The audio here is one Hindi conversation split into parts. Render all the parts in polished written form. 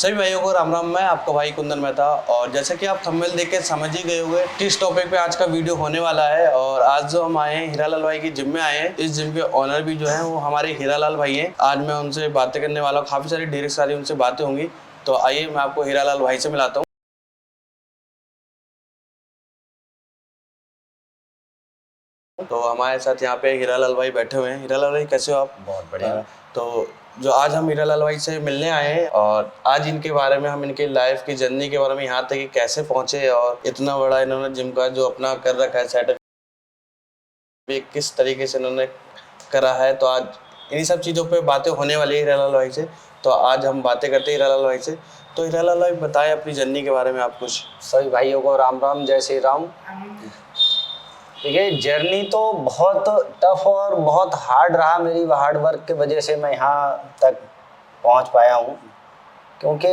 सभी भाइयों को राम राम। मैं आपका भाई कुंदन मेहता, और जैसे कि आप थंबनेल देख के समझ ही गए होंगे किस टॉपिक पे आज का वीडियो होने वाला है। और आज जो हम आए हैं हीरालाल भाई की जिम में आए हैं। इस जिम के ऑनर भी जो है वो हमारे हीरालाल भाई हैं। आज मैं उनसे बातें करने वाला हूँ, काफी सारी ढेर सारी उनसे बातें होंगी। तो आइए मैं आपको हीरालाल भाई से मिलाता हूँ। तो हमारे साथ यहाँ पे हीरालाल भाई बैठे हुए हैं। हीरालाल भाई कैसे हो आप? बहुत बढ़िया। तो जो आज हम हीरालाल भाई से मिलने आए हैं, और आज इनके बारे में हम इनके लाइफ की जर्नी के बारे में, यहाँ तक कि कैसे पहुंचे और इतना बड़ा इन्होंने जिम का जो अपना कर रखा है सेटअप, किस तरीके से इन्होंने करा है। तो आज इन्हीं सब चीज़ों पे बातें होने वाली है हीरालाल भाई से। तो आज हम बातें करते हैं हीरालाल भाई से। तो हीरालाल भाई बताएं अपनी जर्नी के बारे में आप कुछ। सभी भाइयों को राम राम, जय श्री राम। देखिए, जर्नी तो बहुत टफ और बहुत हार्ड रहा। मेरी हार्ड वर्क की वजह से मैं यहाँ तक पहुँच पाया हूँ, क्योंकि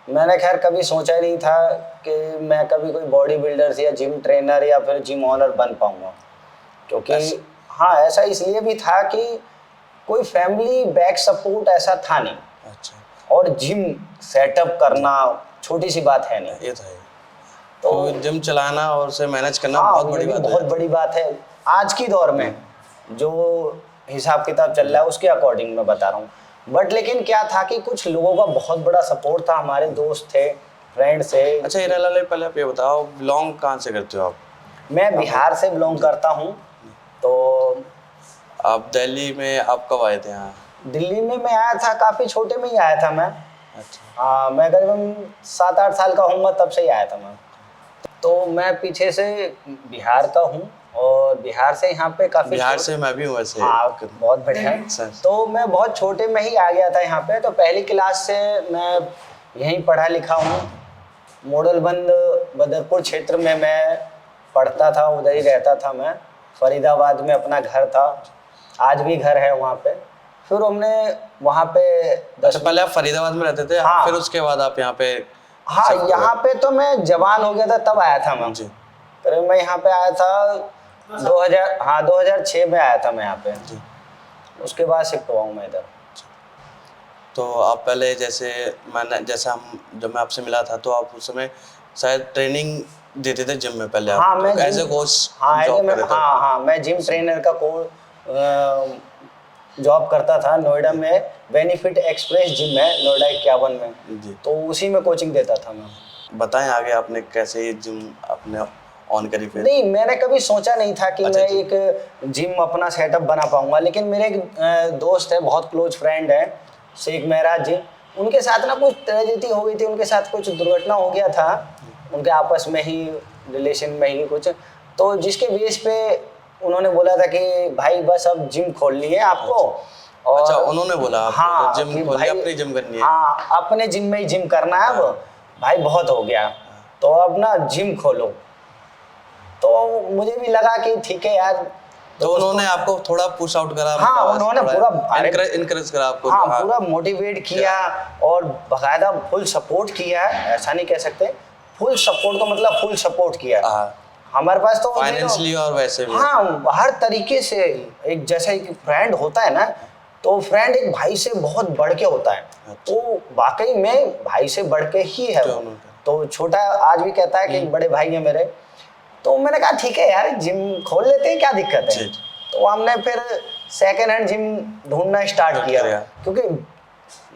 मैंने खैर कभी सोचा ही नहीं था कि मैं कभी कोई बॉडी बिल्डर या जिम ट्रेनर या फिर जिम ओनर बन पाऊँगा। क्योंकि हाँ, ऐसा इसलिए भी था कि कोई फैमिली बैक सपोर्ट ऐसा था नहीं। अच्छा। और जिम सेटअप करना छोटी सी बात है नहीं। ये तो है। तो जिम चलाना और उसे मैनेज करना हाँ, बहुत बड़ी बात है। बहुत बड़ी बात है आज की दौर में। जो हिसाब किताब चल रहा है उसके अकॉर्डिंग मैं बता रहा हूँ। बट लेकिन क्या था कि कुछ लोगों का बहुत बड़ा सपोर्ट था, हमारे दोस्त थे, फ्रेंड्स थे। अच्छा हीरालाल भाई, पहले आप ये बताओ, बिलोंग कहाँ से करते हो आप? मैं बिहार से बिलोंग करता हूँ। तो आप दिल्ली में आप कब आए थे यहाँ? दिल्ली में मैं आया था, काफ़ी छोटे में ही आया था मैं। अच्छा। हाँ, मैं करीबन 7-8 साल का हूँगा, तब से ही आया था मैं। तो मैं पीछे से बिहार का हूँ, और बिहार से यहाँ पे काफ़ी बिहार से मैं भी हूँ वैसे। हाँ, बहुत बढ़िया। तो मैं बहुत छोटे में ही आ गया था यहाँ पे। तो पहली क्लास से मैं यहीं पढ़ा लिखा हूँ। मोडलबंद बदरपुर क्षेत्र में मैं पढ़ता था, उधर ही रहता था मैं। फरीदाबाद में अपना घर था, आज भी घर है वहाँ पे। फिर हमने वहाँ पे अच्छा, पहले आप फरीदाबाद में रहते थे? हाँ। फिर उसके बाद आप यहाँ पे? हाँ, यहाँ पे तो मैं जवान हो गया था तब आया था मैं। फिर मैं यहाँ पे आया था 2006 में आया था मैं यहाँ पे। उसके बाद शिफ्ट हुआ हूँ मैं इधर। तो आप पहले जैसे जब मैं आपसे मिला था तो आप उस समय शायद ट्रेनिंग देते थे जिम में पहले? हाँ, आप मैं एज ए कोच मैं जिम ट्रेनर का जॉब करता था। नोएडा में बेनिफिट एक्सप्रेस जिम है, नोएडा 51 में। तो उसी में कोचिंग देता था मैं। बताएं आगे आपने कैसे ये जिम अपने ऑन करी? फिर नहीं, मैंने कभी सोचा नहीं था कि मैं एक जिम अपना सेटअप बना पाऊंगा। लेकिन मेरे एक दोस्त है, बहुत क्लोज फ्रेंड है, शेख महराज जी। उनके साथ ना कुछ ट्रेजेडी हो गई थी, उनके साथ कुछ दुर्घटना हो गया था, उनके आपस में ही रिलेशन में ही कुछ। तो जिसके बेस पे उन्होंने बोला था कि भाई बस अब जिम खोलनी है आपको। और अच्छा, उन्होंने बोला हाँ, तो जिम खोलनी, अपनी जिम करनी है? हाँ, अपने जिम में ही जिम करना है अब। भाई बहुत हो गया, तो अब ना जिम खोलो। तो मुझे भी लगा कि ठीक है यार। तो उन्होंने आपको थोड़ा पुश आउट करा? हाँ, उन्होंने पूरा इनकरेज करा आपको? हाँ, पूरा मोटिवेट किया और बाकायदा फुल सपोर्ट किया। ऐसा नहीं कह सकते फुल सपोर्ट, तो मतलब फुल सपोर्ट किया। हमारे पास तो फाइनेंशियली और वैसे भी। हाँ, हर तरीके से। एक जैसा एक फ्रेंड होता है ना, तो फ्रेंड एक भाई से बहुत बढ़ के होता है। तो वाकई में भाई से बढ़ के ही है वो। तो छोटा आज भी कहता है कि बड़े भाई है मेरे। तो मैंने कहा ठीक है यार, जिम खोल लेते हैं, क्या दिक्कत है। तो हमने फिर सेकेंड हैंड जिम ढूंढना स्टार्ट किया, क्योंकि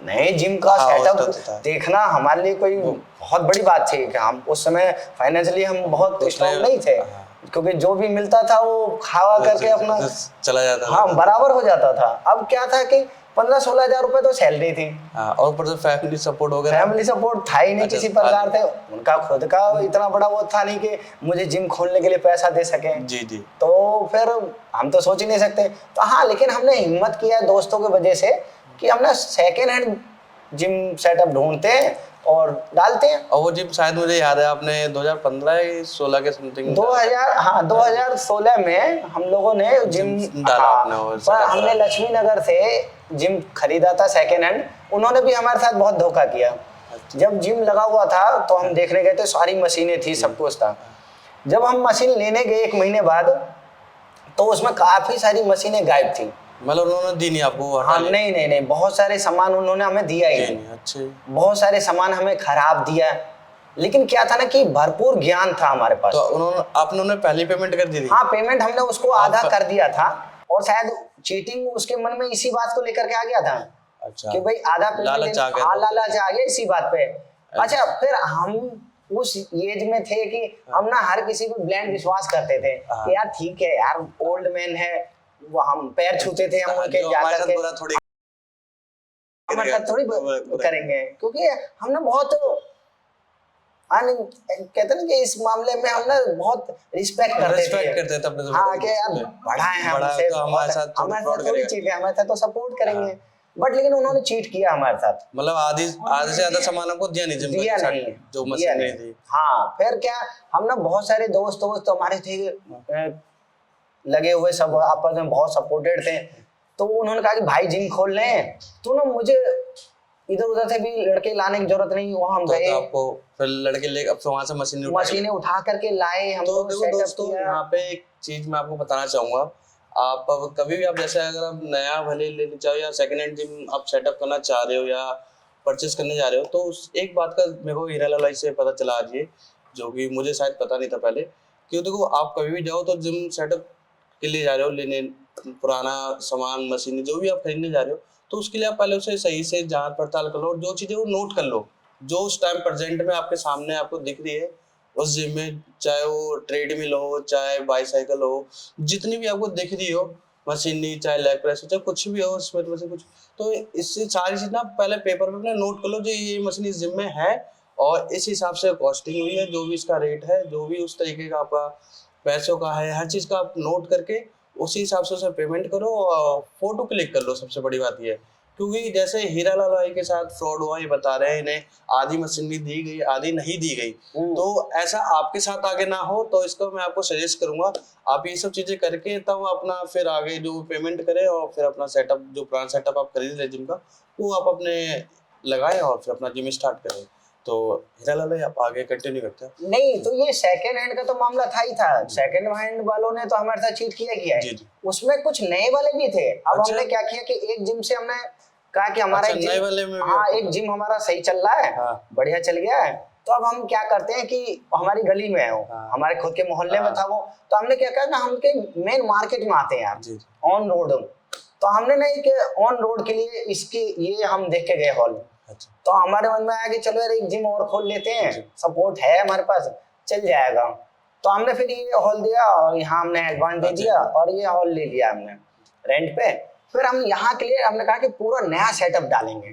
नए जिम का सेटअप देखना हमारे लिए कोई बहुत बड़ी बात थी कि हम उस समय फाइनेंशियली हम बहुत स्ट्रॉन्ग नहीं थे, क्योंकि जो भी मिलता था वो खावा करके अपना चला जाता था। हाँ, बराबर हो जाता था। अब क्या था कि 15-16 हजार रुपए तो सैलरी थी। और ऊपर से फैमिली सपोर्ट हो गया। फैमिली सपोर्ट था ही नहीं किसी प्रकार से। उनका खुद का इतना बड़ा वो था नहीं कि मुझे जिम खोलने के लिए पैसा दे सके। जी। तो फिर हम तो सोच ही नहीं सकते। तो हाँ, लेकिन हमने हिम्मत किया दोस्तों की वजह से कि हम ना सेकेंड हैंड जिम सेटअप ढूंढते हैं और डालते हैं। और वो जिम शायद मुझे याद है आपने 2015-16 के समथिंग 2016 में हम लोगों ने जिम डाला। हमने लक्ष्मी नगर से जिम खरीदा था सेकेंड हैंड। उन्होंने भी हमारे साथ बहुत धोखा किया। जब जिम लगा हुआ था तो हम देखने गए थे, सारी मशीनें थी, सब कुछ था। जब हम मशीन लेने गए 1 महीने बाद, तो उसमें काफ़ी सारी मशीनें गायब थी। मतलब उन्होंने दी नहीं आपको, वो हटा हाँ लिया? नहीं नहीं नहीं, बहुत सारे सामान उन्होंने हमें दिया ही नहीं, अच्छे। बहुत सारे सामान हमें खराब दिया। लेकिन क्या था ना कि भरपूर ज्ञान था हमारे पास। तो आपने उन्हें पहली पेमेंट कर दी थी? हाँ पेमेंट हमने उसको आधा आप- कर दिया था, और शायद चीटिंग उसके मन में इसी बात को लेकर के आ गया था अच्छा, कि भाई आधा पेमेंट लालच आ गया हाँ था। लालच आ गया इसी बात पे। अच्छा फिर हम उस एज में थे कि हम ना हर किसी को ब्लाइंड विश्वास करते थे हाँ। कि यार ठीक है यार ओल्ड मैन है, वो हम पैर छूते थे हम उनके जो जा हमारे साथ करके, बुरा थोड़ी हमारे साथ थोड़ी करेंगे, क्योंकि हमने बहुत कहते ना कि इस मामले में हम ना बहुत रिस्पेक्ट करते थे अपने से हाँ बड़ों कि यार को। बड़ा है बड़ा हमसे, तो हमारे साथ थोड़ी हमारे फ्रॉड साथ थोड़ी करेगा। चीज है, हमारे साथ तो सपोर्ट करेंगे। हाँ। बट लेकिन उन्होंने चीट किया हमारे साथ, मतलब आधे से ज्यादा सामान आपको दिया नहीं, जिम दिया का नहीं, जो दिया मशीन नहीं। थी। हाँ फिर क्या, हम ना बहुत सारे दोस्त हमारे थे लगे हुए, सब आपस में बहुत सपोर्टेड थे। तो उन्होंने कहा कि भाई जिम खोल लें, तो ना मुझे इधर उधर से भी लड़के लाने की जरूरत नहीं, वहां हम गए, आपको फिर लड़के ले अब वहां से मशीनें उठा करके लाए हम। तो देखो दोस्तों, यहाँ पे एक चीज मैं आपको बताना चाहूंगा। आप अब कभी भी आप जैसे अगर आप नया भले लेना चाहो या सेकंड हैंड जिम आप सेटअप करना चाह रहे हो या परचेस करने जा रहे हो, तो उस एक बात का मेरे को हीरा लाल से पता चला आज ये, जो कि मुझे शायद पता नहीं था पहले। क्यों, देखो आप कभी भी जाओ तो जिम सेटअप के लिए जा रहे हो लेने, पुराना सामान मशीन जो भी आप खरीदने जा रहे हो, तो उसके लिए आप पहले उसे सही से जांच पड़ताल कर लो, और जो चीजें वो नोट कर लो जो उस टाइम प्रेजेंट में आपके सामने आपको दिख रही है उस जिम में, चाहे वो ट्रेडमिल हो चाहे बाईसाइकिल हो, जितनी भी आपको दिख रही हो मशीनरी, चाहे लेग प्रेस हो चाहे कुछ भी हो उसमें से कुछ, तो इससे सारी चीज ना पहले पेपर में अपना नोट कर लो जो ये मशीन इस जिम में है, और इस हिसाब से कॉस्टिंग हुई है, जो भी इसका रेट है, जो भी उस तरीके का आपका पैसों का है, हर चीज का आप नोट करके उसी हिसाब से उसे पेमेंट करो और फोटो क्लिक कर लो। सबसे बड़ी बात ये है, क्योंकि जैसे हीरा लाल भाई के साथ फ्रॉड हुआ, ये बता रहे हैं इन्हें आधी मशीनरी दी गई आधी नहीं दी गई, तो ऐसा आपके साथ आगे ना हो, तो इसको मैं आपको सजेस्ट करूंगा आप ये सब चीजें करके तब अपना फिर आगे जो पेमेंट करें और फिर अपना सेटअप, जो पुराना सेटअप आप खरीद रहे जिम का, वो आप अपने लगाएं और फिर अपना जिम स्टार्ट करें। तो हीरा लाल भाई आप आगे कंटिन्यू करते हैं। नहीं तो ये सेकंड हैंड का तो मामला था ही था, सेकंड हैंड वालों ने तो हमारे साथ चीट किया है। उसमें कुछ नए वाले भी थे। अब अच्छा। हमने क्या किया कि एक जिम से हमने कहा कि हमारा अच्छा, नए वाले में भी हाँ एक जिम हमारा सही चल रहा है, हाँ। बढ़िया चल गया है, तो अब हम क्या करते हैं कि हमारी गली में है वो, हाँ। हमारे खुद के मोहल्ले में था वो, तो हमने क्या कहा ना हम के मेन मार्केट में आते हैं यार, ऑन रोड, तो हमने ना एक ऑन रोड के लिए इसकी ये हम देख के गए हॉल। अच्छा। तो हमारे मन में आया कि चलो यार एक जिम और खोल लेते हैं, सपोर्ट है हमारे पास, चल जाएगा। तो हमने फिर ये हॉल दिया और यहाँ हमने एडवांस दे दिया और ये हॉल ले लिया हमने रेंट पे। फिर हम यहाँ के लिए हमने कहा कि पूरा नया सेटअप डालेंगे,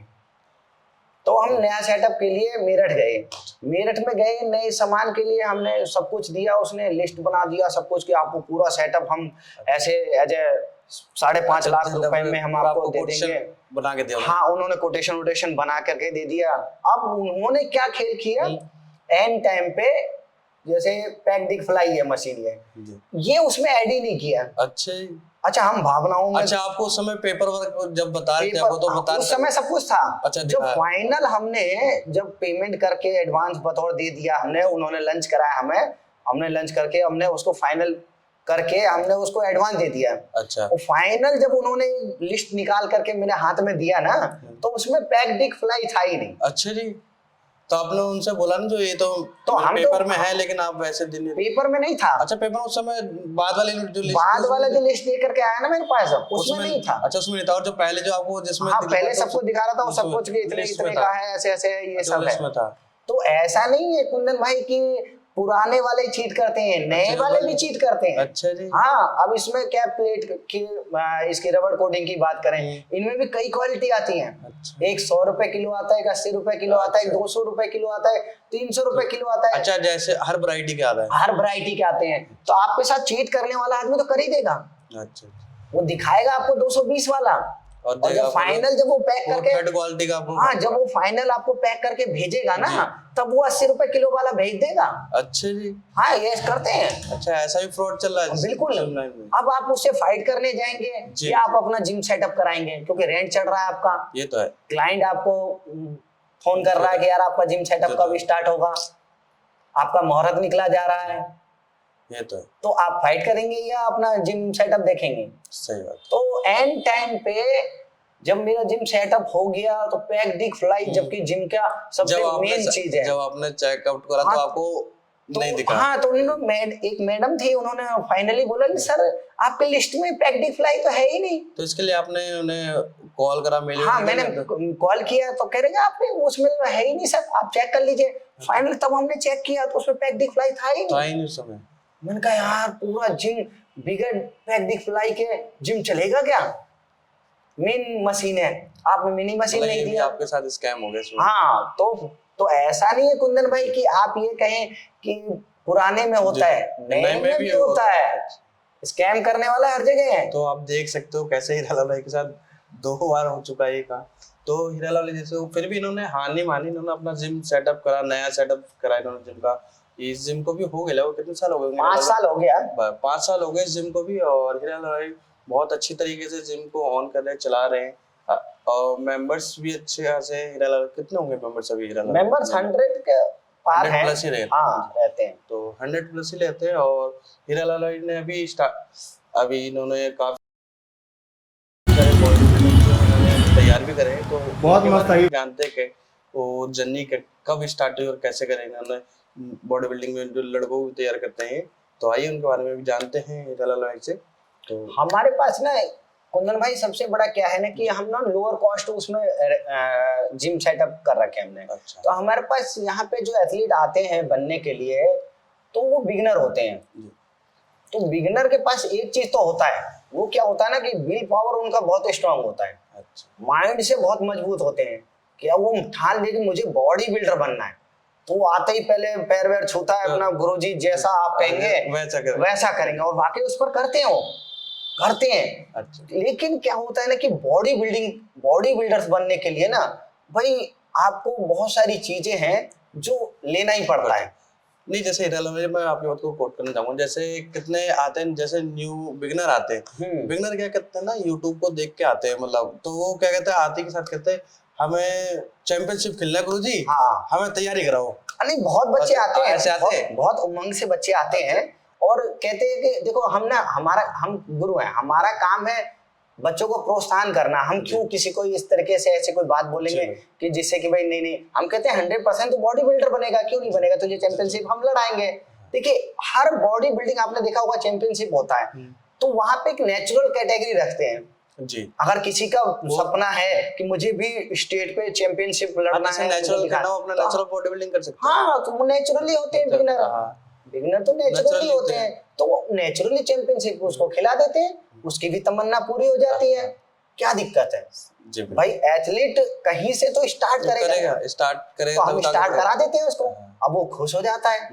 तो हम नया सेटअप के लिए मेरठ गए। मेरठ में गए, नए सामान के लिए हमने सब कुछ दिया, उसने लिस्ट बना दिया सब कुछ कि आपको पूरा सेटअप हम ऐसे एज ए 5.5 लाख रुपए में हम आपको दे देंगे, बना के दिया। हाँ उन्होंने कोटेशन बना करके दे दिया। अब उन्होंने क्या खेल किया, एंड टाइम पे जैसे पैक दिख फ्लाई है मशीन ये उसमें ऐड ही नहीं किया। अच्छा हम भावनाओं में, अच्छा आपको उस समय पेपर वर्क जब बता रहे थे आपको तो बता उस समय सब कुछ था। अच्छा, जब फाइनल हमने जब पेमेंट करके एडवांस बतौर दे दिया हमने, उन्होंने लंच कराया हमें, हमने लंच करके हमने उसको फाइनल करके हमने उसको एडवांस दे दिया। अच्छा। और फाइनल जब उन्होंने लिस्ट निकाल करके मेरे हाथ में दिया ना, तो उसमें पैक डिक फ्लाई था ही नहीं। अच्छा जी, तो आपने उनसे बोला ना जो ये तो हम पेपर में है लेकिन आप वैसे दिन पेपर में नहीं था। अच्छा, पेपर उस समय बाद वाले जो लिस्ट, बाद वाला जो लिस्ट लेकर के आया ना मेरे पास, उसमें नहीं था। अच्छा उसमें नहीं था, और जो पहले जो आपको जिसमें हाँ पहले सबको दिखा रहा था वो सब कुछ इतने का है, ऐसे ऐसे ये सब है। तो ऐसा नहीं है कुंदन भाई कि पुराने वाले चीट करते हैं, नए वाले भी चीट करते हैं। अच्छा जी। हाँ अब इसमें क्या प्लेट की इसकी रबड़ कोटिंग की बात करें, इनमें भी कई क्वालिटी आती हैं। अच्छा। एक 100 रुपए किलो आता है, एक 80 रुपए किलो आता है, एक 200 रुपए किलो आता है, 300 रुपए किलो आता है। अच्छा, जैसे हर वैरायटी के आता है, हर वैरायटी के आते हैं। तो आपके साथ चीट करने वाला आदमी तो कर ही देगा। अच्छा, वो दिखाएगा आपको 220 वाला, और जब फाइनल जब वो पैक करके थर्ड क्वालिटी का आपको, हाँ जब वो फाइनल आपको पैक करके भेजेगा ना, तब वो 80 रुपए किलो वाला भेज देगा। अच्छा जी। हाँ ये करते हैं। अच्छा, ऐसा भी फ्रॉड चल रहा है बिल्कुल। अब आप उससे फाइट करने जाएंगे या आप अपना जिम सेटअप कराएंगे, क्योंकि रेंट चल रहा है आपका, ये तो है, क्लाइंट आपको फोन कर रहा है कि यार आपका जिम सेटअप कब स्टार्ट होगा, आपका मुहूर्त निकला जा रहा है, ये तो है। तो आप फाइट करेंगे या अपना जिम सेटअप देखेंगे? सही बात। तो एंड टाइम पे जब मेरा जिम सेटअप हो गया तो पैक डिक फ्लाई, जबकि जिम का सबसे मेन चीज है। जब आपने चेकआउट करा हाँ, तो आपको नहीं दिखा। हाँ, तो उन्होंने एक मैडम थी, उन्होंने फाइनली बोला कि सर आपके लिस्ट में पैक डिक फ्लाई तो है ही नहीं। तो इसके लिए आपने उन्हें कॉल करा, मेल? हाँ, मैंने कॉल किया तो कह रहे आपने उसमें है ही नहीं सर, आप चेक कर लीजिए। फाइनल तब हमने चेक किया तो उसमें पैक डिक फ्लाई था ही नहीं उस समय। मैंने कहा यार पूरा जिम बिगड़ पैक डिक फ्लाई के जिम चलेगा क्या? मेन मशीन है, आपने मिनी मशीन नहीं दिया। आपके साथ स्कैम हो गया इसमें। हाँ, तो ऐसा नहीं है कुंदन भाई कि आप ये कहें कि पुराने में होता है, नए में भी होता है। स्कैम करने वाला हर जगह है। तो आप देख सकते हो कैसे हीरालाल भाई के साथ 2 बार हो चुका है ये काम। तो हीरालाल भाई जैसे फिर भी इन्होंने हार नहीं मानी, इन्होंने अपना जिम सेटअप करा, नया सेटअप करा इन्होंने जिम का। इस जिम को भी हो गया, वो कितने साल हो गए? 5 साल हो गया। 5 साल हो गए इस जिम को भी। और हीरालाल भाई बहुत अच्छी तरीके से जिम को ऑन कर रहे हैं, चला रहे हैं। और मेंबर्स भी अच्छे खासे हैं। हीरालाल कितने होंगे मेंबर्स अभी? हीरालाल मेंबर्स 100 के पार हैं। 100 प्लस ही रहते हैं। तो 100 प्लस ही रहते हैं। और हीरालाल भाई ने अभी इन्होंने काफी सारे बॉडी तैयार भी करे हैं। तो बहुत मस्त है। जानते हैं कि वो जर्नी कब स्टार्ट हुई और कैसे करें इन्होंने बॉडी बिल्डिंग में जो लड़कों को तैयार करते हैं। तो आइए उनके बारे में भी जानते हैं हीरालाल भाई से। तो हमारे पास ना कुंदन भाई सबसे बड़ा क्या है ना कि हम ना लोअर कॉस्ट उसमें जिम सेटअप कर रखे हैं हमने। अच्छा। तो हमारे पास यहाँ पे जो एथलीट आते हैं बनने के लिए तो वो बिगनर होते हैं। तो बिगनर के पास एक चीज तो होता है, वो क्या होता है ना कि विल पावर उनका बहुत स्ट्रांग होता है। अच्छा। माइंड से बहुत मजबूत होते हैं कि अब वो ठान ले कि मुझे बॉडी बिल्डर बनना है। तो वो आते ही पहले पैर वैर छूता है, अपना गुरुजी जैसा आप कहेंगे वैसा करेंगे, और वाकई उस पर करते हैं। अच्छा। लेकिन क्या होता है ना कि बॉडी बिल्डर्स बनने के लिए ना भाई आपको बहुत सारी चीजें हैं जो लेना ही पड़ता है। नहीं, जैसे हीरालाल भाई मैं आपकी बात को कोट करना चाहूंगा। जैसे कितने आते हैं, जैसे न्यू बिगनर आते हैं, बिगनर क्या करते हैं ना, यूट्यूब को देख के आते हैं, मतलब तो वो क्या कहते हैं, आते के साथ कहते हैं हमें चैंपियनशिप खेलना है गुरुजी। हाँ, हमें तैयारी कराओ। नहीं, बहुत बच्चे आते हैं, ऐसे आते हैं, बहुत उमंग से बच्चे आते हैं और कहते हैं कि देखो हम गुरु हैं, हमारा काम है बच्चों को प्रोत्साहन करना। हम क्यों किसी को इस तरीके से ऐसे कोई बात बोलेंगे कि जिससे कि भाई नहीं, हम कहते हैं 100% तो बॉडी बिल्डर बनेगा, क्यों नहीं बनेगा, तुझे चैंपियनशिप हम लड़ाएंगे। देखिए हर बॉडी बिल्डिंग आपने देखा होगा चैंपियनशिप होता है, तो वहां पे एक नेचुरल कैटेगरी रखते हैं जी। अगर किसी का सपना है कि मुझे भी स्टेट पे चैंपियनशिप लड़ना है, नेचुरल अपना नेचुरल बॉडी बिल्डिंग कर सकते हैं। हाँ, तो वो नेचुरली होते हैं बिगिनर तो नेचुरली होते हैं, तो वो नेचुरली चैंपियनशिप उसको खिला देते हैं, उसकी भी तमन्ना पूरी हो जाती है। क्या दिक्कत है जी भाई? एथलीट कहीं से तो स्टार्ट करेगा, तो हम स्टार्ट करा देते हैं उसको, अब वो खुश हो जाता है।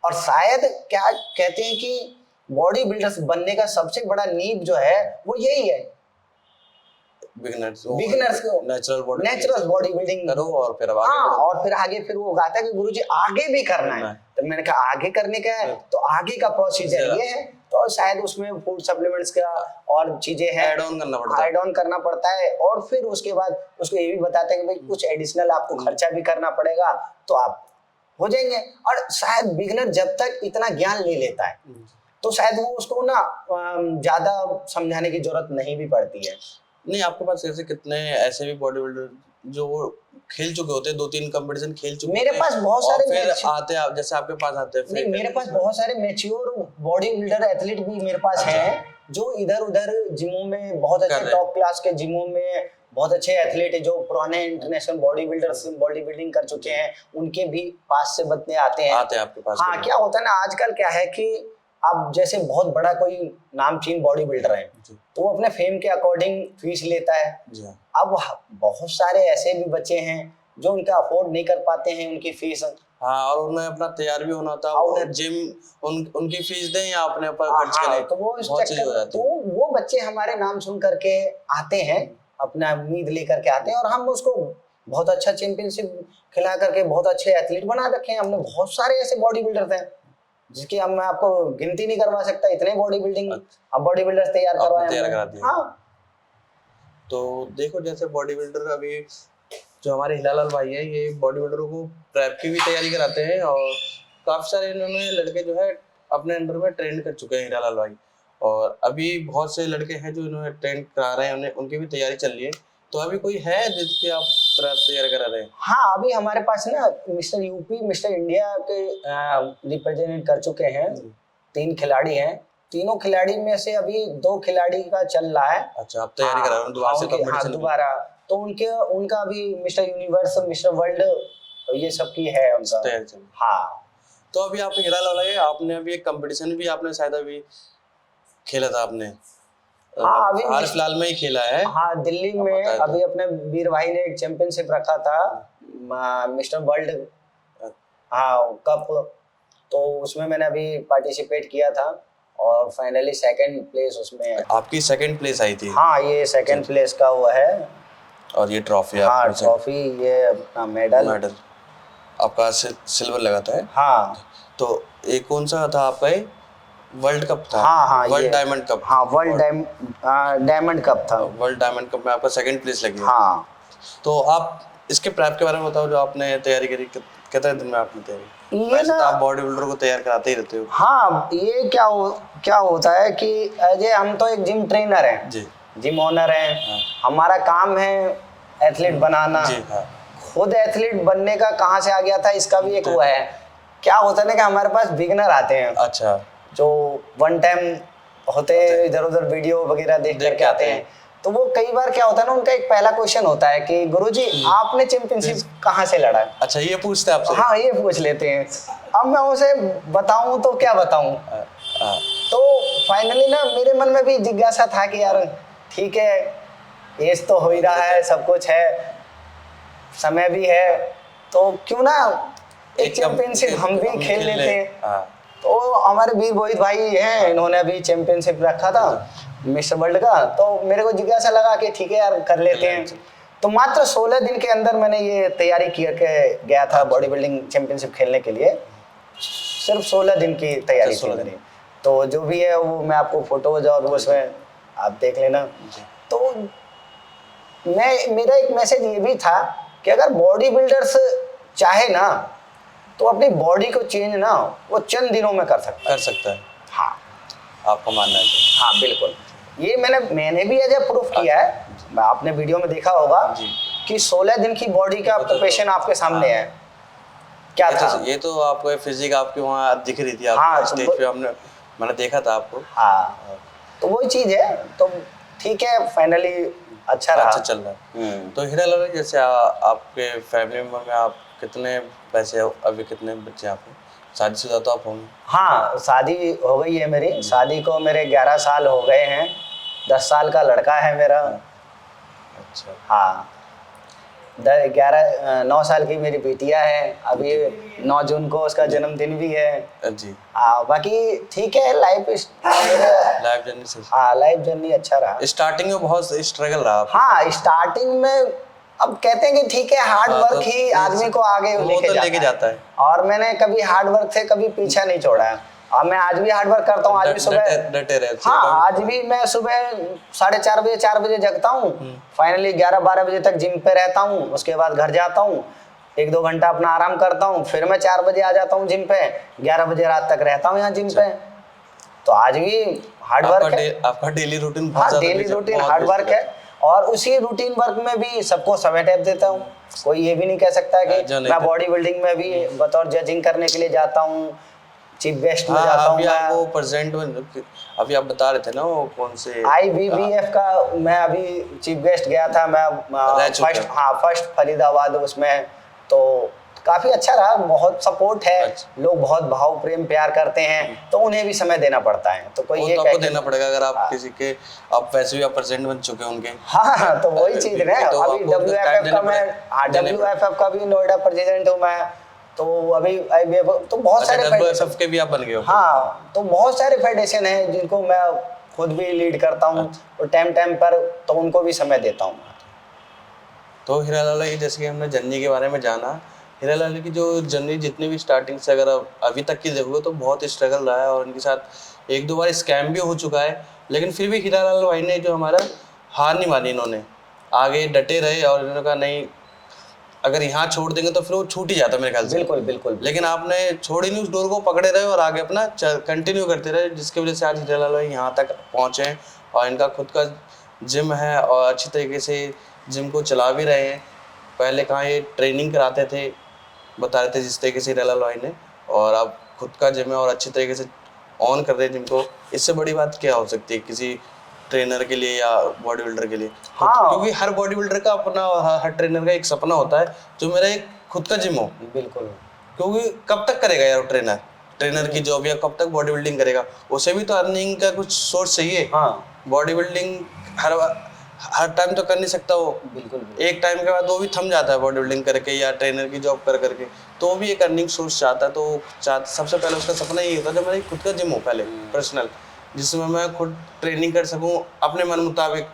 और शायद क्या कहते हैं कि बॉडी बिल्डर्स बनने का सबसे बड़ा नीड जो है वो यही है, बिगिनर्स को नेचुरल बॉडी बिल्डिंग करो और फिर आगे फिर वो गाता है कि गुरुजी आगे भी करना है। तो मैंने कहा आगे करने का है तो आगे का प्रोसीजर ये है, तो शायद उसमें फूड सप्लीमेंट्स का और चीजें हैं, ऐड ऑन करना पड़ता है। और फिर उसके बाद उसको ये भी बताते हैं कि भाई कुछ एडिशनल आपको खर्चा भी करना पड़ेगा, तो आप हो जाएंगे। और शायद बिगिनर जब तक इतना ज्ञान ले लेता है तो शायद वो उसको ना ज्यादा समझाने की जरूरत नहीं भी पड़ती है। नहीं, आपके पास ऐसे कितने ऐसे भी बॉडी बिल्डर जो खेल चुके होते हैं, 2-3 कंपटीशन खेल चुके मेरे पास बहुत सारे फिर आते हैं, जैसे आपके पास आते हैं। नहीं, मेरे पास बहुत सारे मैच्योर बॉडी बिल्डर एथलीट भी मेरे पास हैं जो इधर उधर जिमों में बहुत अच्छे टॉप क्लास के जिमों में बहुत अच्छे एथलीट है, जो पुराने इंटरनेशनल बॉडी बिल्डिंग कर चुके हैं, उनके भी पास से बच्चे आते हैं आपके पास। हाँ, क्या होता है ना आजकल क्या है कि अब जैसे बहुत बड़ा कोई नामचीन बॉडी बिल्डर है तो वो अपने फेम के अकॉर्डिंग फीस लेता है। अब बहुत सारे ऐसे भी बच्चे हैं जो उनका अफोर्ड नहीं कर पाते हैं उनकी फीस। हाँ, और उन्हें अपना तैयार भी होना होता है, उन्हें जिम उनकी फीस दें या अपने ऊपर खर्च करें, तो वो वो बच्चे हमारे नाम सुन करके आते हैं, अपना उम्मीद लेकर के आते हैं, और हम उसको बहुत अच्छा चैंपियनशिप खिला करके बहुत अच्छे एथलीट बना रखे हैं। हमने बहुत सारे ऐसे बॉडी बिल्डर हैं जिसकी अब मैं आपको गिनती नहीं करवा सकता, इतने बॉडी बिल्डर्स तैयार करवाए। हाँ, तो देखो जैसे बॉडी बिल्डर अभी जो हमारे हीरालाल भाई है, ये बॉडी बिल्डरों को प्रेप की भी तैयारी कराते हैं, और काफी सारे इन्होंने लड़के जो है अपने अंडर में ट्रेन कर चुके हैं हीरालाल भाई, और अभी बहुत से लड़के हैं जो इन्होंने ट्रेन करा रहे हैं, उन्हें उनकी भी तैयारी चल रही है। तो अभी कोई है जिसकी आप तैयारी करा रहे हैं? हाँ, अभी हमारे पास ना मिस्टर यूपी, मिस्टर इंडिया के रिप्रेजेंट कर चुके हैं। 3 खिलाड़ी हैं, तीनों खिलाड़ी में से अभी 2 खिलाड़ी का चल रहा है। अच्छा, आप तैयारी करा रहे हो दोबारा से कंपटीशन? दोबारा तो उनका अभी मिस्टर यूनिवर्स, मिस्टर वर्ल्ड, ये सब की है उनका तैयारी चल। हाँ। तो अभी आप हीरालाल भाई, आपने अभी एक कंपटीशन भी आपने शायद अभी खेला था आपने? हाँ, अभी हाल फिलहाल में ही खेला है। हाँ, दिल्ली में अभी अपने वीर भाई ने एक चैंपियनशिप रखा था, मिस्टर वर्ल्ड कप। तो उसमें मैंने अभी पार्टिसिपेट किया था और फाइनली 2nd प्लेस उसमें। आपकी 2nd प्लेस आई थी? हाँ, ये 2nd प्लेस का हुआ है। और ये ट्रॉफी? हाँ, ट्रॉफी, ये अपना मेडल आपका सिल्वर लगा था? हाँ। तो एक कौन सा था आपका? ये वर्ल्ड कप था? हाँ, वर्ल्ड डायमंड कप? हाँ, वर्ल्ड डायमंड कप था। वर्ल्ड डायमंड कप में आपका 2nd प्लेस लगी? हाँ। तो आप इसके प्रेप के बारे में बताओ, जो आपने तैयारी करी, कितने दिन में आपने तैयारी? ये ना, आप बॉडी बिल्डर को तैयार कराते ही रहते हो। हाँ, ये क्या होता है कि अजय, हम तो एक जिम ट्रेनर हैं जी, जिम ओनर हैं। हाँ। हमारा काम है एथलीट बनाना। जी, हाँ। खुद एथलीट बनने का कहाँ से आ गया था, इसका भी एक वो है। क्या होता है ना कि हमारे पास बिगिनर आते हैं। अच्छा। जो 1 टाइम होते हैं, इधर उधर वीडियो वगैरह देख करके आते हैं। तो वो कई बार क्या होता है ना, उनका एक पहला क्वेश्चन होता है कि गुरुजी आपने चैंपियनशिप कहाँ से लड़ा है? अच्छा, ये पूछते हैं आपसे? हाँ, ये पूछ लेते हैं। अब मैं उसे बताऊं तो क्या बताऊं? तो फाइनली ना मेरे मन में भी जिज्ञासा था कि यार ठीक है, एज तो हो ही रहा है, सब कुछ है, समय भी है, तो क्यों ना एक चैंपियनशिप हम भी खेल लेते हैं। तो हमारे वीर मोहित भाई हैं, इन्होंने अभी चैंपियनशिप रखा था मिस्टर वर्ल्ड का। तो मेरे को जिज्ञासा लगा कि ठीक है यार, कर लेते हैं। तो मात्र 16 दिन के अंदर मैंने ये तैयारी करके गया था बॉडी बिल्डिंग चैंपियनशिप खेलने के लिए। सिर्फ 16 दिन की तैयारी थी। तो जो भी है वो मैं आपको फोटोज और उसमें आप देख लेना। तो मेरा एक मैसेज ये भी था कि अगर बॉडी बिल्डर्स चाहे ना तो अपनी बॉडी को चेंज ना वो चंद दिनों में कर सकता है। हाँ, आपका मानना है? हाँ, बिल्कुल। ये मैंने भी एज प्रूफ किया है। आपने वीडियो में देखा होगा कि 16 दिन की बॉडी का ऑक्यूपेशन आपके सामने है। क्या था ये तो आपको फिजिक आपकी वहाँ दिख रही थी, हाँ, स्टेज पे मैंने देखा था आपको। हाँ, तो वही चीज है। तो ठीक है, फाइनली अच्छा रहा, अच्छा चल रहा है। तो हीरालाल, जैसे आपके फैमिली मेंबर में आप कितने पैसे, अभी कितने बच्चे आपको? शादीशुदा तो आप होंगे? हाँ, शादी हो गई है मेरी। शादी को मेरे 11 साल हो गए हैं। 10 साल का लड़का है मेरा। अच्छा। हाँ, 9 साल की मेरी बेटिया है। अभी 9 जून को उसका जन्मदिन भी है जी। बाकी ठीक है, लाइफ जर्नी से। हाँ, लाइफ जर्नी अच्छा रहा। स्टार्टिंग में बहुत स्ट्रगल रहा? हाँ, स्टार्टिंग में अब कहते हैं कि ठीक है, हार्ड वर्क ही आदमी को आगे लेके जाता है। और मैंने कभी हार्ड वर्क से कभी पीछा नहीं छोड़ा है। और मैं आज भी हार्ड वर्क करता हूँ। आज भी सुबह डटे रहे। हाँ, आज भी मैं सुबह 4:30 बजे 4 बजे जगता हूँ। फाइनली 11-12 बजे तक जिम पे रहता हूँ। उसके बाद घर जाता हूँ, 1-2 घंटा अपना आराम करता हूँ, फिर मैं 4 बजे आ जाता हूँ जिम पे। 11 बजे रात तक रहता हूँ यहाँ जिम पे। तो आज भी हार्ड वर्क है। आपका डेली रूटीन? हाँ, डेली रूटीन हार्ड वर्क है। और उसी रूटीन वर्क में भी सबको समय टाइप देता हूँ। कोई ये भी नहीं कह सकता कि मैं बॉडी बिल्डिंग में भी बतौर जजिंग करने के लिए जाता हूँ, चीफ गेस्ट में जाता हूँ। वो प्रेजेंट अभी आप बता रहे थे ना, वो कौन से IBBF का मैं अभी चीफ गेस्ट गया था। मैं फर्स्ट फरीदाबाद उसमें। तो काफी अच्छा रहा, बहुत सपोर्ट है। लोग बहुत भाव प्रेम प्यार करते हैं, तो उन्हें भी समय देना पड़ता है। तो कोई ये आपको देना पड़ेगा अगर आप किसी के, आप वैसे भी आप प्रेसिडेंट बन चुके हैं उनके। हाँ, तो वही चीज है। अभी WFF का भी नोएडा प्रेसिडेंट हूँ मैं। तो अभी तो बहुत सारे WFF के भी आप बन गए हो? हाँ, तो बहुत सारे फेडरेशन हैं जिनको मैं खुद भी लीड करता हूँ। और टाइम पर तो उनको भी समय देता हूँ। तो हीरालाल, जैसे कि हमने जर्नी के बारे में जाना, हीरालाल की जो जर्नी जितनी भी स्टार्टिंग से अगर अभी तक की देखोगे तो बहुत स्ट्रगल रहा है, और इनके साथ 1-2 बार स्कैम भी हो चुका है। लेकिन फिर भी हीरालाल भाई ने जो हमारा हार नहीं मानी, इन्होंने आगे डटे रहे और इन्होंने कहा नहीं, अगर यहाँ छोड़ देंगे तो फिर वो छूट ही जाता है मेरे ख्याल से। बिल्कुल बिल्कुल। लेकिन आपने छोड़ी नहीं, उस डोर को पकड़े रहे और आगे अपना कंटिन्यू करते रहे, जिसकी वजह से आज हीरालाल भाई यहाँ तक पहुँचे हैं और इनका खुद का जिम है और अच्छी तरीके से जिम को चला भी रहे हैं। पहले कहाँ ये ट्रेनिंग कराते थे, बता रहे थे जिस तरीके से हीरालाल भाई ने, और अब खुद का जिम है और अच्छी तरीके से ऑन कर रहे हैं जिम को। इससे बड़ी बात क्या हो सकती है किसी ट्रेनर के लिए या बॉडी बिल्डर के लिए? हाँ। क्योंकि हर बॉडी बिल्डर का अपना, हर ट्रेनर का एक सपना होता है जो मेरा एक खुद का जिम हो। बिल्कुल। क्योंकि कब तक करेगा यार ट्रेनर की जॉब, या कब तक बॉडी बिल्डिंग करेगा? उसे भी तो अर्निंग का कुछ सोर्स चाहिए। हाँ। बॉडी बिल्डिंग हर टाइम तो कर नहीं सकता वो। बिल्कुल। एक टाइम के बाद वो भी थम जाता है बॉडी बिल्डिंग करके या ट्रेनर की जॉब कर करके, तो वो भी एक अर्निंग सोर्स चाहता है। तो सबसे पहले उसका सपना यही होता है कि मेरा खुद का जिम हो पहले पर्सनल, जिसमें मैं खुद ट्रेनिंग कर सकूं अपने मन मुताबिक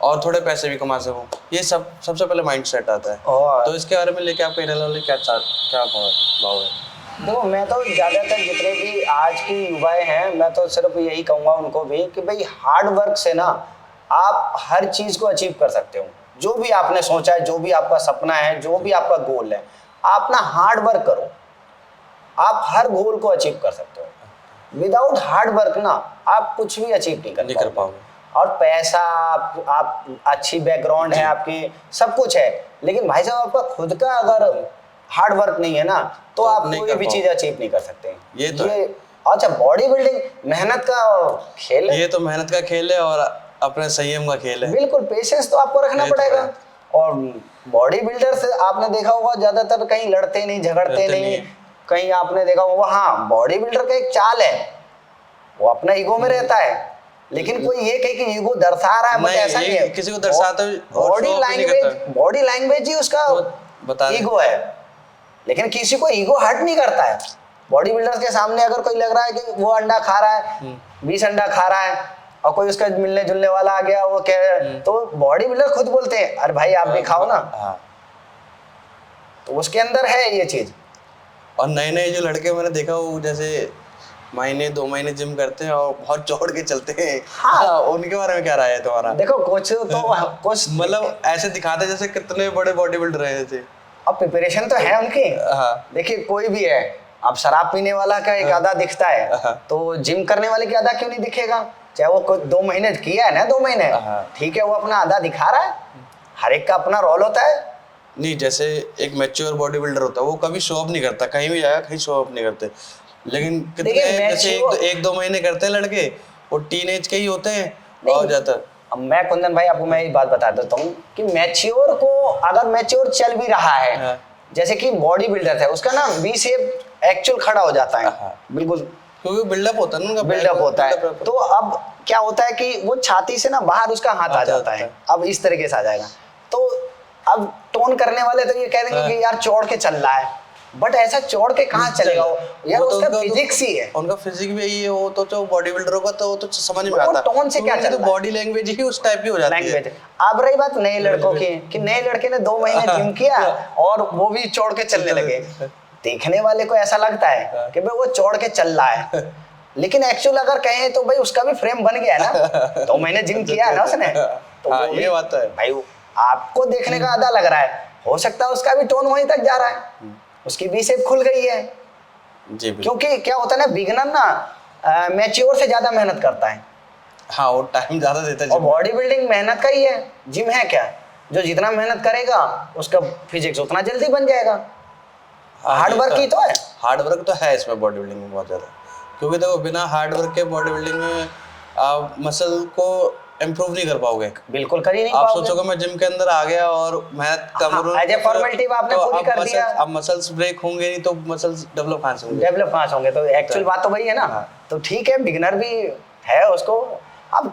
और थोड़े पैसे भी कमा सकूं। ये सबसे पहले माइंड सेट आता है। और तो इसके बारे में लेके आपके हीरालाल क्या भाव है? देखो, मैं तो ज़्यादातर जितने भी आज की युवाएं हैं, मैं तो सिर्फ यही कहूँगा उनको भी कि भाई हार्ड वर्क से ना आप हर चीज़ को अचीव कर सकते हो। जो भी आपने सोचा है, जो भी आपका सपना है, जो भी आपका गोल है, आप ना हार्ड वर्क करो, आप हर गोल को अचीव कर सकते हो। विदाउट हार्ड वर्क ना आप कुछ भी अचीव नहीं कर पाओगे। और पैसा, आप अच्छी बैकग्राउंड है आपकी, सब कुछ है, लेकिन भाई साहब आपका खुद का अगर हार्ड वर्क नहीं है ना, तो आप कोई भी चीज अचीव नहीं कर सकते। ये तो अच्छा, बॉडी बिल्डिंग मेहनत का खेल है। ये तो मेहनत का खेल है और अपने संयम का खेल है। बिल्कुल, पेशेंस तो आपको रखना पड़ेगा। और बॉडी बिल्डर से आपने देखा होगा ज्यादातर कहीं लड़ते नहीं, झगड़ते नहीं। कहीं आपने देखा होगा, हाँ, बॉडी बिल्डर का एक चाल है, वो अपना ईगो में रहता है, लेकिन कोई ये कहे कि ईगो दर्शा रहा है, ऐसा नहीं है। किसी को दर्शाता है, बॉडी लैंग्वेज ही उसका ईगो है, लेकिन किसी को ईगो हर्ट नहीं करता है। बॉडी बिल्डर्स के सामने अगर कोई लग रहा है कि वो अंडा खा रहा है, 20 अंडा खा रहा है, और कोई उसका मिलने जुलने वाला आ गया, वो कह, तो बॉडी बिल्डर खुद बोलते हैं, अरे भाई आप भी खाओ ना। तो उसके अंदर है ये चीज। और नए नए जो लड़के मैंने देखा, वो जैसे महीने 2 महीने जिम करते हैं और बहुत चौड़ के चलते हैं। हाँ, उनके बारे में क्या राय है तुम्हारा? देखो, कुछ मतलब ऐसे दिखाते जैसे कितने बड़े बॉडी बिल्डर है जैसे। अब प्रिपरेशन तो है उनकी। देखिए, कोई भी है, अब शराब पीने वाला का एक आधा दिखता है, तो जिम करने वाले की आधा क्यों नहीं दिखेगा? चाहे वो 2 महीने किया है ना, 2 महीने, ठीक है, वो अपना आधा दिखा रहा है। हर एक का अपना रोल होता है। नहीं, जैसे एक मैच्योर बॉडी बिल्डर होता है, वो कभी शो ऑफ नहीं करता, कहीं भी जाएगा कहीं शो ऑफ नहीं करते। लेकिन कितने जैसे 1-2 महीने करते हैं लड़के, वो टीनेज के ही होते हैं और जाता। अब मैं कुंदन भाई आपको मैं एक बात बता देता हूँ कि मैच्योर को, अगर मैच्योर चल भी रहा है, जैसे कि बॉडी बिल्डर है, उसका ना वी शेप एक्चुअल खड़ा हो जाता है। बिल्कुल, क्योंकि बिल्डअप होता है ना, उनका बिल्डअप होता है। तो अब क्या होता है कि वो छाती से ना बाहर उसका हाथ आ जाता है। अब इस तरीके से आ जाएगा। तो अब टोन करने वाले तो ये कह देंगे कि यार चौड़ के चल रहा है, बट ऐसा चौड़ के कहाँ चलेगा वो? यार उसका फिजिक्स ही है, उनका फिजिक भी यही है। वो तो जो बॉडी बिल्डर होगा तो वो तो समझ में आता है टोन से क्या चल रहा है, बॉडी लैंग्वेज ही उस टाइप की हो जाती है। अब रही बात नए लड़कों की, कि नए लड़के ने 2 महीने जिम किया और वो भी चौड़ के चलने लगे। देखने वाले को ऐसा लगता है कि भाई वो चौड़ के चल रहा है, लेकिन एक्चुअल अगर कहें तो भाई उसका भी फ्रेम बन गया है ना। 2 महीने जिम किया है ना उसने, तो ये बात है भाई। आपको देखने का आधा लग रहा है, हो सकता है उसका भी टोन वहीं तक जा रहा है, उसकी भी शेप खुल गई है जी। क्योंकि क्या होता है ना, बिगिनर ना मैच्योर से ज्यादा मेहनत करता है। हाँ, वो टाइम ज्यादा देता है। और बॉडी बिल्डिंग मेहनत का ही है, जिम है क्या? जो जितना मेहनत करेगा उसका फिजिक्स उतना जल्दी बन जाएगा। हार्ड वर्क ही तो है। हार्ड वर्क तो है इसमें बॉडी बिल्डिंग में बहुत ज्यादा, क्योंकि देखो बिना हार्ड वर्क के बॉडी बिल्डिंग में आप मसल को इम्प्रूव नहीं कर पाओगे। बिल्कुल कर ही नहीं आप पाओगे। सोचोगे मैं जिम के अंदर आ गया और मेहनत करूँ, एज ए फॉर्मेलिटी आपने पूरी कर दिया। अब मसल्स ब्रेक होंगे नहीं तो मसल्स डेवलप कहाँ से होंगे? तो एक्चुअल बात तो वही है ना। तो ठीक है, बिगिनर भी है उसको। अब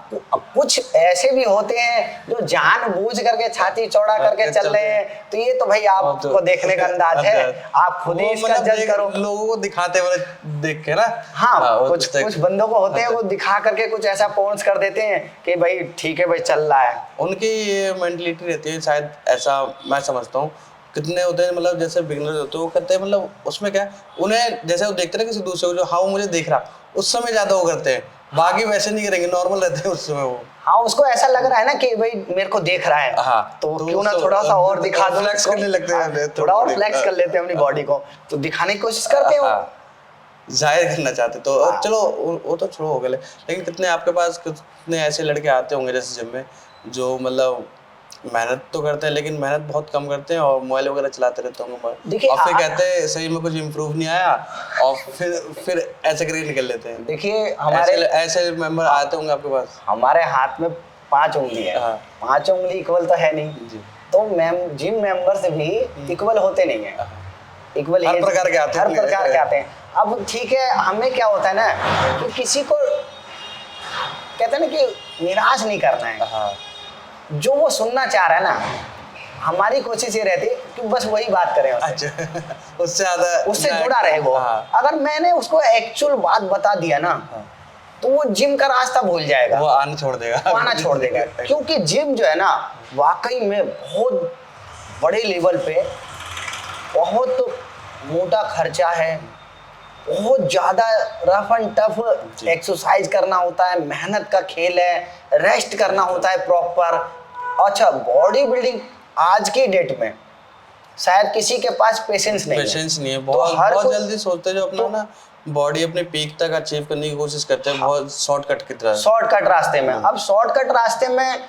कुछ ऐसे भी होते हैं जो जानबूझ करके छाती चौड़ा करके चल रहे हैं, तो ये तो भाई आपको देखने का अंदाज है, आप खुद ही इसका जज करो। लोगों को दिखाते हुए देख के ना। हाँ, कुछ बंदों को होते हैं, वो दिखा करके कुछ ऐसा पोंस कर देते हैं कि भाई ठीक है भाई चल रहा है। उनकी ये मेंटलिटी रहती है शायद, ऐसा मैं समझता हूँ। कितने होते हैं मतलब जैसे बिगिनर्स होते हैं, वो करते हैं मतलब उसमें क्या, उन्हें जैसे वो देखते हैं किसी दूसरे को, जो हाँ वो मुझे देख रहा, उस समय ज्यादा वो करते हैं। बाकी वैसे नहीं करेंगे, नॉर्मल रहते हैं उस समय वो। हाँ, उसको ऐसा लग रहा है ना कि भाई मेरे को देख रहा है, हाँ, तो क्यों ना थोड़ा सा और दिखा दो, फ्लेक्स करने लगते हैं, थोड़ा और फ्लेक्स कर लेते हैं अपनी बॉडी को, तो दिखाने की कोशिश करते हो। जाहिर करना चाहते तो हाँ। चलो वो तो छोड़ो हो गए, लेकिन कितने आपके पास कितने ऐसे लड़के आते होंगे जैसे जिम में जो मतलब मेहनत तो करते हैं लेकिन मेहनत बहुत कम करते हैं और मोबाइल वगैरह चलाते रहते होंगे, देखिए, और फिर कहते हैं सही में कुछ इम्प्रूव नहीं आया, और फिर ऐसे करके निकल लेते हैं। देखिए हमारे ऐसे मेंबर आते होंगे आपके पास। हमारे हाथ में 5 उंगली है, हाँ। 5 उंगली इक्वल तो है नहीं, जी। तो जिम मेंबर्स भी इक्वल होते नहीं है, इक्वल हर प्रकार के आते हैं। हर प्रकार के आते हैं। अब ठीक है, हमें क्या होता है ना कि किसी को कहते हैं ना कि निराश नहीं करना है, हाँ। जो वो सुनना चाह रहा है ना, हमारी कोशिश ये रहती है कि बस वही बात करें उससे, अच्छा उससे ज्यादा उससे जुड़ा रहे वो। हाँ। अगर मैंने उसको एक्चुअल बात बता दिया ना, तो वो जिम का रास्ता भूल जाएगा, वो आना छोड़ देगा, वो आना छोड़ देगा। क्योंकि जिम जो है ना, वाकई में बहुत बड़े लेवल पे बहुत मोटा खर्चा है, बहुत ज्यादा रफ एंड टफ एक्सरसाइज करना होता है, मेहनत का खेल है, रेस्ट करना होता है प्रॉपर। अच्छा, बॉडी बिल्डिंग आज की डेट में शायद किसी के पास पेशेंस नहीं है, बहुत जल्दी सोचते हैं जो अपना ना बॉडी अपने पीक तक अचीव करने की कोशिश करते हैं, बहुत शॉर्टकट की तरह, शॉर्टकट रास्ते में। अब शॉर्टकट रास्ते में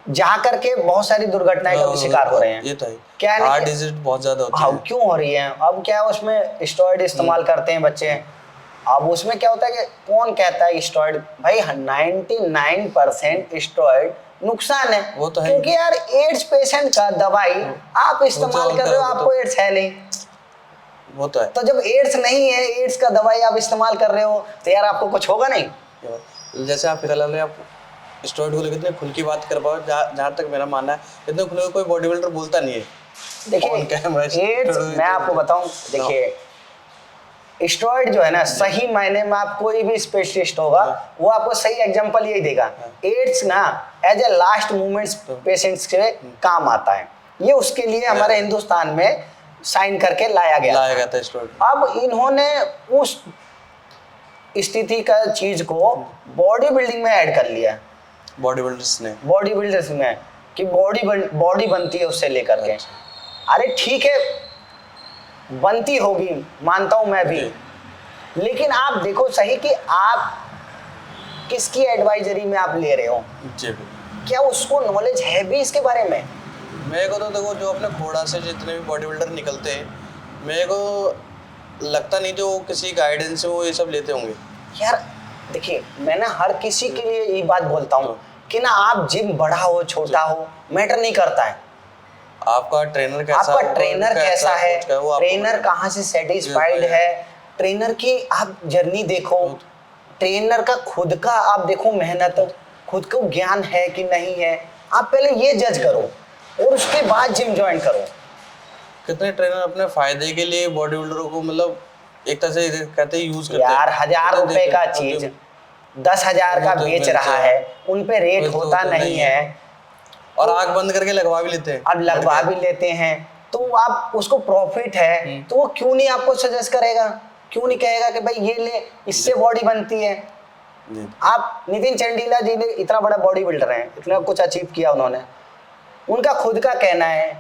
जा करके बहुत सारी दुर्घटनाएं का भी शिकार हो रहे हैं। ये तो है, क्या है हार्ट डिजीज बहुत ज्यादा होती है। क्यों हो रही है? अब क्या है, उसमें स्टेरॉइड इस्तेमाल करते हैं बच्चे। अब उसमें क्या होता है कि कौन कहता है स्टेरॉइड, भाई 99% स्टेरॉइड नुकसान है, वो तो है, क्योंकि यार एड्स पेशेंट का दवाई आप इस्तेमाल कर रहे हो, आपको एड्स है नहीं, वो तो है। तो जब एड्स नहीं है, एड्स का दवाई आप इस्तेमाल कर रहे हो, तो यार आपको कुछ होगा नहीं। जैसे आप फिलहाल आप स्टेरॉइड को लेकर इतने खुल की बात कर पाओ, जहाँ तक मेरा मानना है इतने खुले कोई बॉडी बिल्डर बोलता नहीं है। देखिए एड्स, मैं आपको बताऊं, देखिए स्टेरॉइड जो है ना, सही मायने में आप कोई भी स्पेशलिस्ट होगा वो आपको सही एग्जांपल यही देगा। एड्स ना as a last moments patients के काम आता है, ये उसके लिए हमारे हिंदुस्तान में साइन करके लाया गया था स्टेरॉइड। अब इन्होंने उस स्थिति का चीज को बॉडी बिल्डिंग में ऐड कर लिया, बॉडी बिल्डर्स में कि बॉडी बनती है उससे लेकर के। अरे ठीक है, बनती होगी, मानता हूं मैं भी, लेकिन आप देखो सही कि आप किसकी एडवाइजरी में आप ले रहे हो, क्या उसको नॉलेज है भी इसके बारे में? मेरे को तो देखो, जो अपने खोड़ा से जितने भी बॉडी बिल्डर निकलते हैं, मेरे को लगता नहीं जो किसी गाइडेंस से वो ये सब लेते होंगे। यार देखिए, मैं ना हर किसी के लिए ये बात बोलता हूँ कि ना आप जिम बड़ा हो छोटा हो मैटर नहीं करता है, आपका ट्रेनर कैसा है, ट्रेनर कहाँ से सेटिस्फाइड है, ट्रेनर की आप जर्नी देखो, ट्रेनर का खुद का आप देखो मेहनत, खुद को ज्ञान है कि नहीं है, आप पहले ये जज करो और उसके बाद जिम ज्वाइन करो। कितने ट्रेनर अपने फायदे के लिए बॉडी बिल्डरों को मतलब एक तरह से कहते हैं यूज करते हैं। यार 1000 रुपए का चीज 10,000 का बेच रहा है, उन पे रेट होता नहीं है, और आंख बंद करके लगवा भी लेते हैं। अब लगवा भी लेते हैं, तो आप उसको प्रॉफिट है तो वो क्यों नहीं आपको सजेस्ट करेगा, क्यों नहीं कहेगा कि भाई ये ले, इससे बॉडी बनती है। आप नितिन चंडीला जी ने इतना बड़ा बॉडी बिल्डर है, इतना कुछ अचीव किया उन्होंने, उनका खुद का कहना है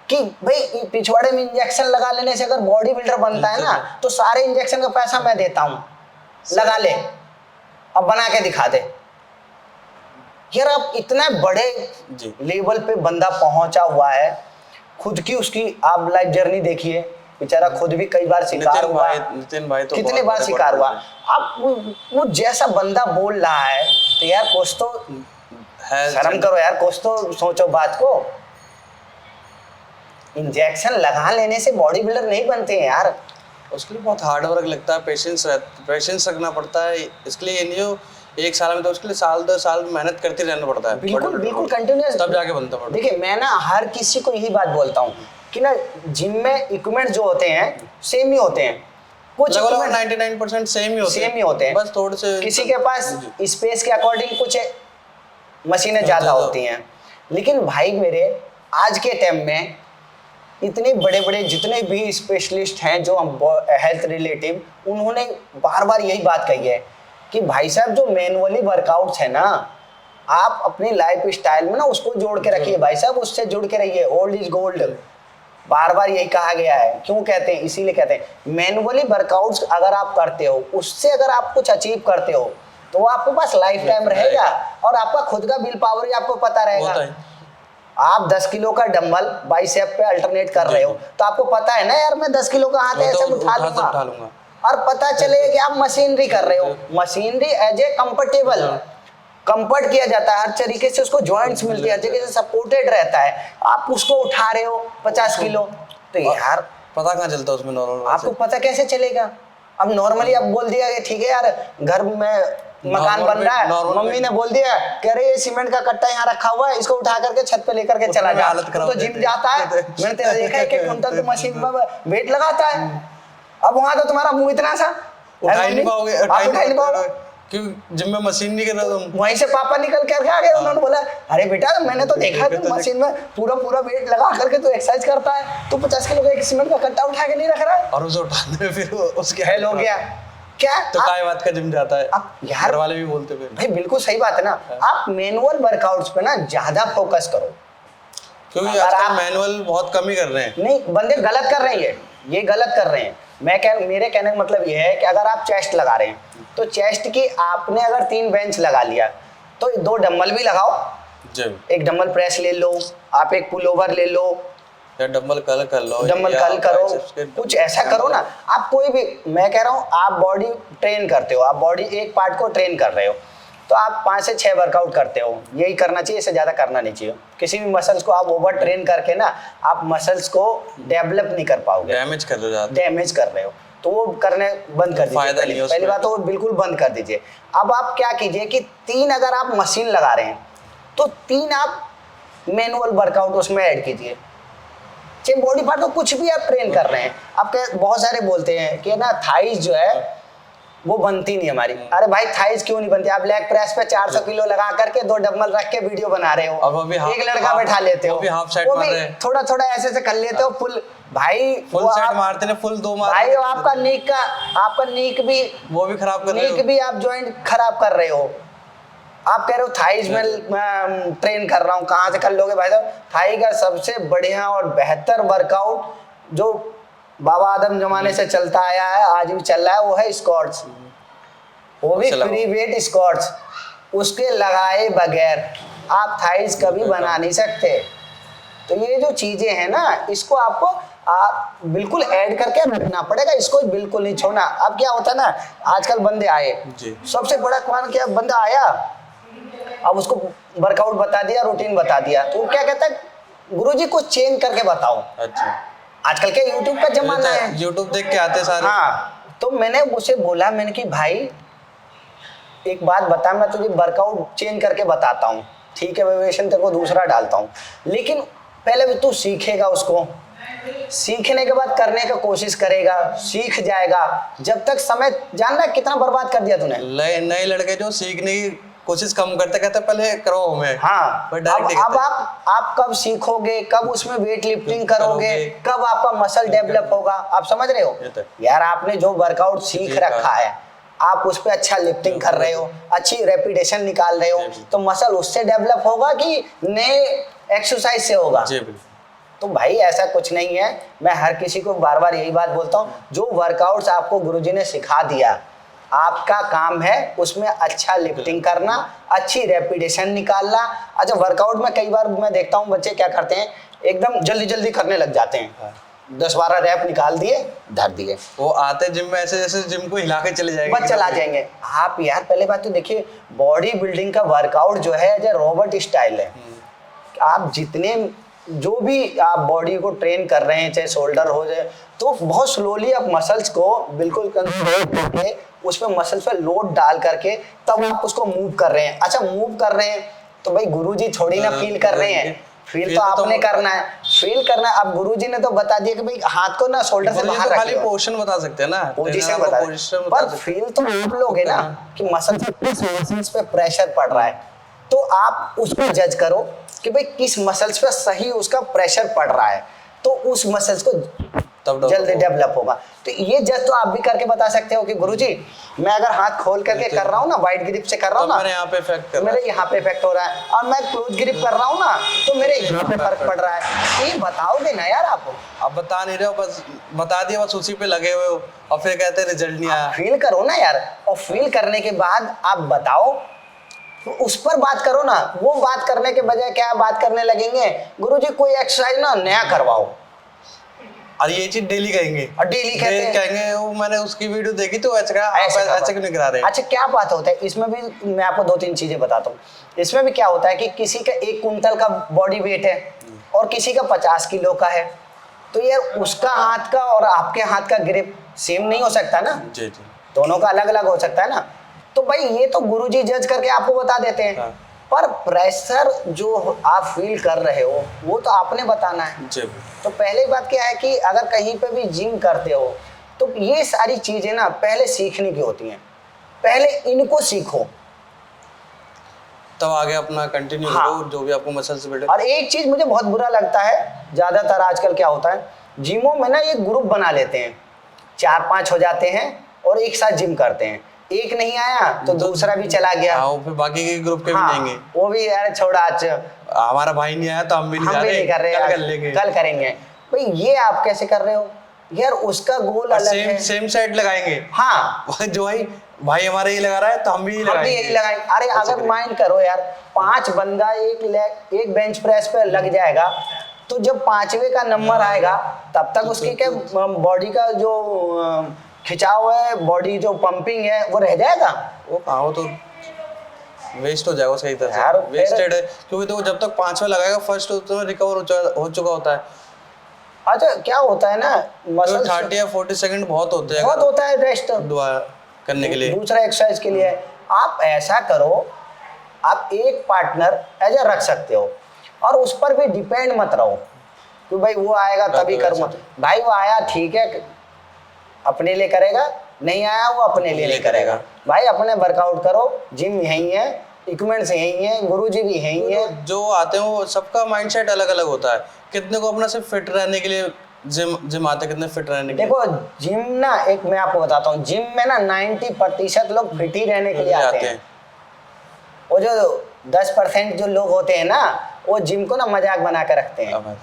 कि भाई पिछवाड़े में इंजेक्शन लगा लेने से अगर बॉडी बिल्डर बनता है ना, तो सारे इंजेक्शन का पैसा मैं देता हूँ, लगा ले अब बना के दिखा दे। यार आप इतना बड़े लेवल पे बंदा पहुंचा हुआ है, खुद की उसकी आप लाइफ जर्नी देखिए, बेचारा खुद भी कई बार शिकार हुआ, नितिन भाई तो कितने बार शिकार हुआ। अब वो जैसा बंदा बोल रहा है, तो यार कुछ तो शर्म करो यार, कुछ तो सोचो बात को। इंजेक्शन लगा लेने से बॉडी बिल्डर नहीं बनते हैं यार, उसके लिए बहुत हार्ड वर्क लगता है, पेशेंस रखना पड़ता है। इसके लिए नहीं हो एक साल में, तो उसके लिए साल 2 साल मेहनत करते रहना पड़ता है, बिल्कुल कंटिन्यूअस, तब जाके बनता है। देखिए मैं ना हर किसी को यही बात बोलता हूँ कि ना जिम में इक्विपमेंट जो होते हैं सेम ही होते हैं, कुछ 99% सेम ही होते हैं, बस थोड़े से किसी के पास स्पेस के अकॉर्डिंग कुछ मशीनें ज्यादा होती हैं। लेकिन भाई मेरे आज के टाइम में इतने बड़े बड़े जितने भी स्पेशलिस्ट हैं जो हम हेल्थ रिलेटिव, उन्होंने बार बार यही बात कही है कि भाई साहब जो मैनुअली वर्कआउट्स है ना, आप अपनी लाइफ स्टाइल में ना उसको जोड़ के रखिए भाई साहब, उससे जुड़ के रहिए। ओल्ड इज गोल्ड, बार बार यही कहा गया है। क्यों कहते हैं? इसीलिए कहते हैं मैनुअली वर्कआउट्स अगर आप करते हो, उससे अगर आप कुछ अचीव करते हो तो वो आपके पास लाइफ टाइम रहेगा, और आपका खुद का विल पावर ही आपको पता रहेगा। आप 10 किलो का डंबल बाइसेप पे अल्टरनेट कर रहे हो तो आपको पता है ना यार, मैं 10 किलो का हाथ ऐसे उठा लूंगा, और पता चलेगा कि आप मशीनरी कर रहे हो। Machinery as a comfortable, comfort किया जाता है, हर तरीके से उसको जॉइंट्स मिलती है, हर जगह से सपोर्टेड रहता है। आप उसको उठा रहे हो 50 किलो, तो यार पता कहाँ चलता उसमें नॉर्मल? आपको पता कैसे चलेगा? अब नॉर्मली अब बोल दिया कि ठीक है यार घर में मकान बन रहा है, मम्मी ने बोल दिया कह रहे ये सीमेंट का कट्टा यहाँ रखा हुआ है, इसको उठा करके छत पे लेकर के चला जा। तो जिम जाता है, मैंने तेरा देखा है कि कुंटल तो मशीन में वेट लगाता है। अब वहां तो तुम्हारा मुंह इतना सा उठा ही नहीं पाओगे, आप उठा ही नहीं पाओगे क्यों? जिम में मशीन नहीं कर रहा तुम। वहीं से पापा निकल कर आ गए, उन्होंने बोला अरे बेटा मैंने तो देखा कि मशीन में पूरा वेट लगा करके तो एक्सरसाइज करता है, तो 50 किलो का एक सीमेंट का कट्टा उठा के नहीं रख रहा है। और उसे उठाने में फिर उसके हेल हो गया क्या? तो काय बात का जिम जाता है, आप यार घर वाले भी बोलते फिर। भाई बिल्कुल सही बात है ना, आप मैनुअल वर्कआउट्स पे ना ज्यादा फोकस करो, क्योंकि आजकल मैनुअल बहुत कम ही कर रहे हैं। नहीं, बंदे गलत कर रहे हैं, ये गलत कर रहे हैं। मेरे कहने का मतलब ये है कि अगर आप चेस्ट लगा रहे हैं तो चेस्ट की आपने अगर 3 बेंच लगा लिया तो 2 डंबल भी लगाओ, एक डंबल प्रेस ले लो, आप एक पुल ओवर ले लो, या डंबल कल कर लो, डंबल कल करो, कुछ ऐसा करो ना। आप कोई भी, मैं कह रहा हूँ आप बॉडी ट्रेन करते हो, आप बॉडी एक पार्ट को ट्रेन कर रहे हो, तो आप 5 से 6 वर्कआउट करते हो, यही करना चाहिए, इससे ज़्यादा करना नहीं चाहिए। किसी भी मसल्स को आप ओवर ट्रेन करके ना आप मसल्स को डेवलप नहीं कर पाओगे, डैमेज कर रहे हो, डैमेज कर रहे हो, तो वो करने बंद कर दीजिए। पहली बात तो वो बिल्कुल बंद कर दीजिए। अब आप क्या कीजिए कि 3 अगर आप मशीन लगा रहे हैं तो 3 आप मैनुअल वर्कआउट उसमें ऐड कीजिए। चाहे बॉडी पार्ट को कुछ भी आप ट्रेन कर रहे हैं, आपके बहुत सारे बोलते हैं कि ना थाइज जो है वो बनती नहीं हमारी। अरे भाई थाइज क्यों नहीं बनती? आप लेग प्रेस पे 400 किलो लगा करके 2 डंबल रख के वीडियो बना रहे हो, अब एक लड़का बैठा लेते हो, वो भी थोड़ा थोड़ा ऐसे से कर लेते हो फुल। भाई फुल सेट मारते हैं, फुल 2 मारते भाई आपका नीक भी वो भी खराब कर रहे हो, नीक भी आप जॉइंट खराब कर रहे हो। आप कह रहे हो थाइज में ट्रेन कर रहा हूँ, कहाँ से कर लोगे भाई साहब? थाई का सबसे बढ़िया और बेहतर वर्कआउट जो बाबा आदम जमाने से चलता आया है, आज भी चल रहा है, वो है स्क्वाट्स, वो भी फ्री वेट स्क्वाट्स। उसके लगाए बगैर आप थाइज कभी बना नहीं सकते। तो ये जो चीजें हैं ना, इसको आपको आप बिल्कुल ऐड करके रखना पड़ेगा, इसको बिल्कुल नहीं छोड़ना। अब क्या होता है ना, आजकल बंदे आए, सबसे बड़ा कौन क्या बंदा आया, अब उसको वर्कआउट बता दिया, रूटीन बता दिया, तो वो क्या कहता है गुरुजी कुछ चेंज करके बताओ। अच्छा, आजकल के यूट्यूब का जमाना है, यूट्यूब देख के आते सारे। हाँ, तो मैंने उसे बोला, मैंने कि भाई एक बात बता, मैं तुझे वर्कआउट चेंज करके बताता हूँ, ठीक है, वेरिएशन तेरे को दूसरा डालता हूँ, लेकिन पहले भी तू सीखेगा, उसको सीखने के बाद करने का कोशिश करेगा, सीख जाएगा। जब तक समय, जानना कितना बर्बाद कर दिया तूने। नए लड़के जो सीखने की कोशिश कम करते, कहते पहले करो हमें। हाँ, अब आप कब सीखोगे, कब उसमें वेट लिफ्टिंग करोगे, कब आपका मसल डेवलप होगा, आप समझ रहे हो यार? आपने जो वर्कआउट सीख रखा है, आप उस पर अच्छा लिफ्टिंग कर रहे हो, अच्छी रेपिटेशन निकाल रहे हो, तो मसल उससे डेवलप होगा कि नए एक्सरसाइज से होगा? तो भाई ऐसा कुछ नहीं है। मैं हर किसी को बार बार यही बात बोलता हूँ, जो वर्कआउट्स आपको गुरुजी ने सिखा दिया, आपका काम है उसमें अच्छा लिफ्टिंग करना, अच्छी रेपिटेशन निकालना। अच्छा, वर्कआउट में कई बार मैं देखता हूँ बच्चे क्या करते हैं, एकदम जल्दी जल्दी करने लग जाते हैं, 10-12 रैप निकाल दिए, धर दिए, वो आते जिम में ऐसे जैसे जिम को हिला के चले जाएंगे, बस चला जाएंगे। आप यार पहले बात तो देखिए, बॉडी बिल्डिंग का वर्कआउट जो है जो रोबोट स्टाइल है। आप जितने जो भी आप बॉडी को ट्रेन कर रहे हैं, चाहे शोल्डर हो जाए, तो बहुत स्लोली आप मसल्स को बिल्कुल कंट्रोल करके उसमें मसल्स पे लोड डाल करके तब आप उसको मूव कर रहे हैं। अच्छा, मूव कर रहे हैं तो भाई गुरुजी थोड़ी ना फील कर रहे हैं, फील तो आपने करना है, फील करना है। अब गुरुजी ने तो बता दिया कि भाई हाथ को ना शोल्डर से बाहर रखिए, खाली पोजीशन बता सकते हैं ना, पोजीशन बता, पर फील तो आप लोगे ना कि मसल पे किस मसल्स पे प्रेशर पड़ रहा है, तो आप उसको जज करो कि भाई किस मसल्स पे सही उसका प्रेशर पड़ रहा है, तो उस मसल्स को तब जल्दी डेवलप होगा। तो ये जस्ट तो आप भी करके बता सकते हो कि गुरुजी मैं अगर हाथ खोल करके कर रहा हूँ ना, वाइड ग्रिप से कर रहा हूँ ना, मेरे यहाँ पे इफेक्ट कर रहा है, मेरे यहाँ पे इफेक्ट हो रहा है, और मैं क्लोज ग्रिप कर रहा हूँ ना तो मेरे यहाँ पे फर्क पड़ रहा है। ये बताओगे ना यार आप बता नहीं रहे हो, बस बता दिया, बस उसी पे लगे हुए हो और फिर कहते हैं रिजल्ट नहीं आया। फील करो ना यार, और फील करने के बाद आप बताओ, तो उस पर बात करो ना। वो बात करने के बजाय क्या बात करने लगेंगे, गुरुजी कोई एक्सरसाइज ना नया करवाओ, और ये चीज डेली कहेंगे, और डेली कहते हैं कहेंगे वो मैंने उसकी वीडियो देखी तो ऐसे कहा, ऐसे क्यों नहीं करा रहे। अच्छा क्या बात होता है इसमें भी, मैं आपको 2-3 चीजें बताता हूँ। इसमें भी क्या होता है कि किसी का 1 कुंटल का बॉडी वेट है और किसी का 50 किलो का है, तो यार उसका हाथ का और आपके हाथ का ग्रिप सेम नहीं हो सकता ना, जी जी, दोनों का अलग अलग हो सकता है ना। तो भाई ये तो गुरुजी जज करके आपको बता देते हैं, हाँ। पर प्रेशर जो आप फील कर रहे हो वो तो आपने बताना है। जी। तो पहली बात क्या है कि अगर कहीं पे भी जिम करते हो तो ये सारी चीजें ना पहले सीखने की होती हैं, पहले इनको सीखो, तब आगे अपना कंटिन्यू हाँ। करो जो भी आपको मसल से बैठे। और एक चीज मुझे बहुत बुरा लगता है, ज्यादातर आजकल क्या होता है जिमों में ना, ये ग्रुप बना लेते हैं, 4-5 हो जाते हैं और एक साथ जिम करते हैं, एक नहीं आया तो दूसरा भी चला गया, हाँ, फिर बाकी के ग्रुप के हाँ, भी जाएंगे, वो भी यार छोड़ा आज हमारा भाई नहीं आया तो हम भी नहीं जा रहे, कर रहे, कल कर लेंगे, कल करेंगे। भाई ये आप कैसे कर रहे हो यार, उसका गोल अलग है। सेम साइड लगाएंगे, हाँ, जो भाई हमारा ये लगा रहा है तो हम भी हम भी लगाएंगे, यही लगाएंगे। अरे अगर माइंड करो यार, 5 बंदा एक बेंच प्रेस पे लग जाएगा, तो जब 5वें का नंबर आएगा तब तक उसकी क्या बॉडी का जो खिंचाव है, बॉडी जो पंपिंग है वो रह जाएगा, वो तो वेस्ट हो जाएगा सही तरह यार, से, वेस्टेड है, क्योंकि तो जब तक 5वां लगाएगा फर्स्ट तो रिकवर हो चुका होता है। अच्छा क्या होता है ना, मसल 30 या 40 सेकंड बहुत होते हैं, बहुत होता है रेस्ट दुआ करने के लिए, दूसरा एक्सरसाइज के लिए। आप ऐसा करो, आप एक पार्टनर एज रख सकते हो और उस पर भी डिपेंड मत रहो कि भाई वो आएगा तभी करूँगा, भाई वो आया ठीक है अपने लिए करेगा, नहीं आया वो अपने लिए नहीं करेगा। भाई अपने वर्कआउट करो, जिम यही है, इक्विपमेंट्स यही है, गुरुजी भी यही है, जो आते हैं वो सबका माइंडसेट अलग अलग होता है। कितने को अपना सिर्फ फिट रहने के लिए जिम आते हैं, कितने फिट रहने के लिए। देखो जिम ना, एक मैं आपको बताता हूँ, जिम में ना 90% लोग फिट ही रहने के लिए आते हैं। वो जो 10% जो लोग होते हैं ना, वो जिम को ना मजाक बना के रखते हैं,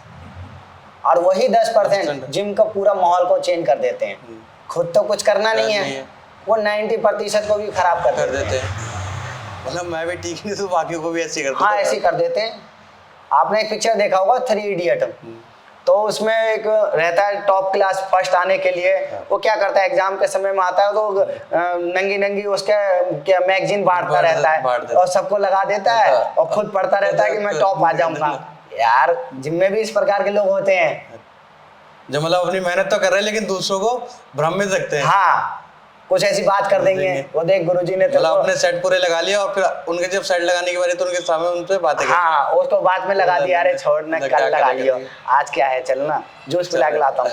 और वही 10% जिम का पूरा माहौल को चेंज कर देते हैं। खुद तो कुछ करना नहीं है, वो 90% को भी खराब कर देते हैं। मतलब मैं भी ठीक नहीं तो बाकी को भी ऐसे करते हैं। हाँ ऐसे कर देते हैं। आपने एक पिक्चर देखा होगा 3 इडियट, तो उसमें एक रहता है टॉप क्लास फर्स्ट आने के लिए, वो क्या करता है एग्जाम के समय में आता है तो नंगी नंगी उसके क्या मैगजीन बांटता रहता है और सबको लगा देता है और खुद पढ़ता रहता है कि मैं टॉप आ जाऊंगा। यार जिम में भी इस प्रकार के लोग होते हैं जो मतलब अपनी मेहनत तो कर रहे हैं लेकिन दूसरों को भ्रमित रखते हैं। हाँ, कुछ ऐसी बात कर देंगे, वो देख गुरुजी ने मतलब अपने सेट पूरे लगा लिया और फिर उनके जब सेट लगाने की बारी तो उनके सामने उनसे बातें कर, हाँ उसको बाद में लगा दिया, अरे छोड़ ना कल लगा लियो, आज क्या है चलना जूस पिला के लाता हूँ।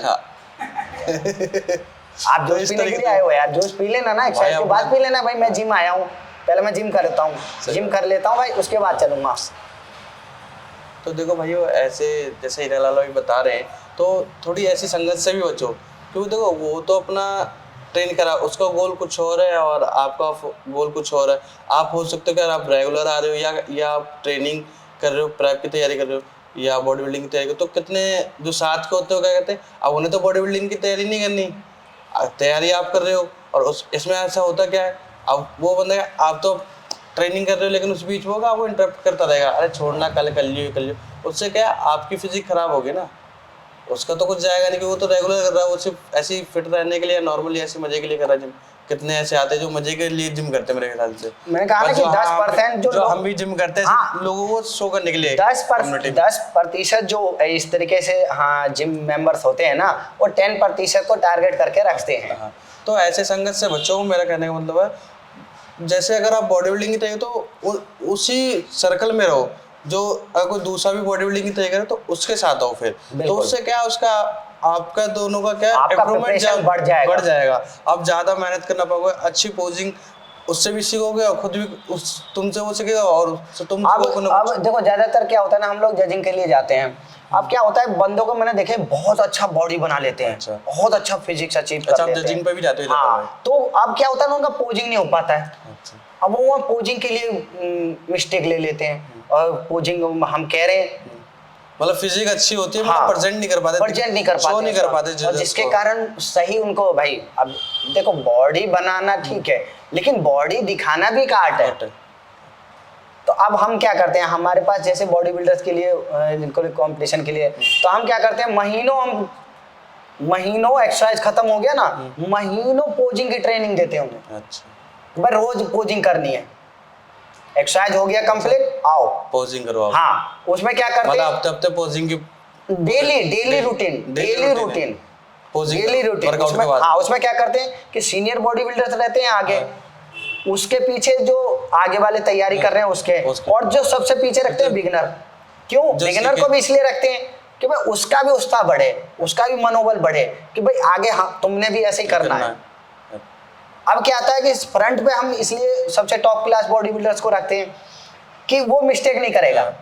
आप जूस पीने के लिए आए हो यार, जूस पी लेना ना, एक्सरसाइज के बाद पी लेना। भाई मैं जिम आया हूँ, पहले मैं जिम करता हूँ, जिम कर लेता हूँ भाई, उसके बाद चलूंगा। तो देखो भाई ऐसे जैसे हीरा लाल भाई बता रहे हैं, तो थोड़ी ऐसी संगत से भी बचो, क्योंकि देखो वो तो अपना ट्रेन करा, उसका गोल कुछ और है और आपका गोल कुछ और है। आप हो सकते हो कि आप रेगुलर आ रहे हो या आप ट्रेनिंग कर रहे हो, प्रेप की तैयारी कर रहे हो या बॉडी बिल्डिंग की तैयारी कर, तो कितने जो साथ के होते हो क्या कहते हैं, अब उन्हें तो बॉडी बिल्डिंग की तैयारी नहीं करनी, तैयारी आप कर रहे हो और इसमें ऐसा होता क्या है, अब वो बंदा आप तो ट्रेनिंग कर रहे हो लेकिन उस बीच वो आपको इंटरप्ट करता रहेगा, अरे छोड़ना कल कर लियो, उससे क्या है आपकी फिजिक खराब होगी ना, उसका तो कुछ जाएगा नहीं कि वो तो रेगुलर कर रहा है, वो सिर्फ ऐसे ही फिट रहने के लिए नॉर्मली ऐसे मजे के लिए कर रहा है जिम। कितने ऐसे आते हैं जो मजे के लिए जिम करते हैं मेरे ख्याल से। मैंने कहा ना कि 10% जो हम भी जिम करते हैं, हाँ, लोगों को शो करने के लिए 10% जो इस तरीके से हाँ जिम मेंबर्स होते हैं ना, वो 10% को टारगेट करके रखते हैं। हाँ, तो ऐसे संगत से बच्चों, मेरा कहने का मतलब है जैसे अगर आप बॉडी बिल्डिंग की तैयारी तो उसी सर्कल में रहो, जो अगर कोई दूसरा भी बॉडी बिल्डिंग की तैयारी करे तो उसके साथ आओ फिर, तो उससे क्या उसका आपका दोनों का क्या इम्प्रूवमेंट बढ़ जाएगा, आप ज्यादा मेहनत करना पाओगे, अच्छी पोजिंग उससे भी सीखोगे और खुद भी तुमसे वो सीखेगा और तुम। अब देखो ज्यादातर क्या होता है ना, हम लोग जजिंग के लिए जाते हैं अब क्या होता है, बंदों को मैंने देखे बहुत अच्छा बॉडी बना लेते हैं, अच्छा। बहुत अच्छा फिजिक्स अचीव कर अच्छा, आप लेते जजिंग हैं। पे भी जाते हो? हाँ, तो अब क्या होता है ना, उनका पोजिंग नहीं हो पाता है। अच्छा। अब वो वहाँ पोजिंग के लिए मिस्टेक ले लेते हैं, और पोजिंग हम कह रहे हैं, मतलब फिजिक अच्छी होती है, हाँ, मतलब प्रेजेंट नहीं कर पाते, प्रेजेंट नहीं कर पाते, शो नहीं कर पाते और जजेस जिसके को। कारण सही उनको, भाई अब देखो बॉडी बनाना ठीक है, लेकिन बॉडी दिखाना भी एक आर्ट है। तो अब हम क्या करते हैं, हमारे पास जैसे बॉडी बिल्डर्स के लिए, जिनको कंपटीशन के लिए, तो हम क्या करते हैं, महीनों एक्सरसाइज खत्म हो गया ना, महीनों पोजिंग की ट्रेनिंग देते हैं उन्हें। अच्छा। भाई रोज पोजिंग करनी है, एक्सरसाइज हो गया कंप्लीट, आओ पोजिंग करो आप। हाँ, उसमें क्या करते मतलब हैं, हफ्ते हफ्ते पोजिंग की daily routine, posing daily routine. Workout के बाद। हाँ, उसमें क्या करते हैं कि सीनियर बॉडी बिल्डर्स रहते हैं आगे, उसके पीछे जो आगे वाले तैयारी कर रहे हैं उसके, और जो सबसे पीछे रखते हैं बिगिनर। क्यों बिगिनर को भी इसलिए रखते हैं कि भाई उसका भी उत्साह बढ़े, उसका भी मनोबल बढ़े, कि भाई आगे हाँ तुमने भी ऐसे ही करना है। अब क्या आता है कि फ्रंट पे हम इसलिए सबसे टॉप क्लास बॉडी बिल्डर्स को रखते हैं कि वो मिस्टेक नहीं करेगा।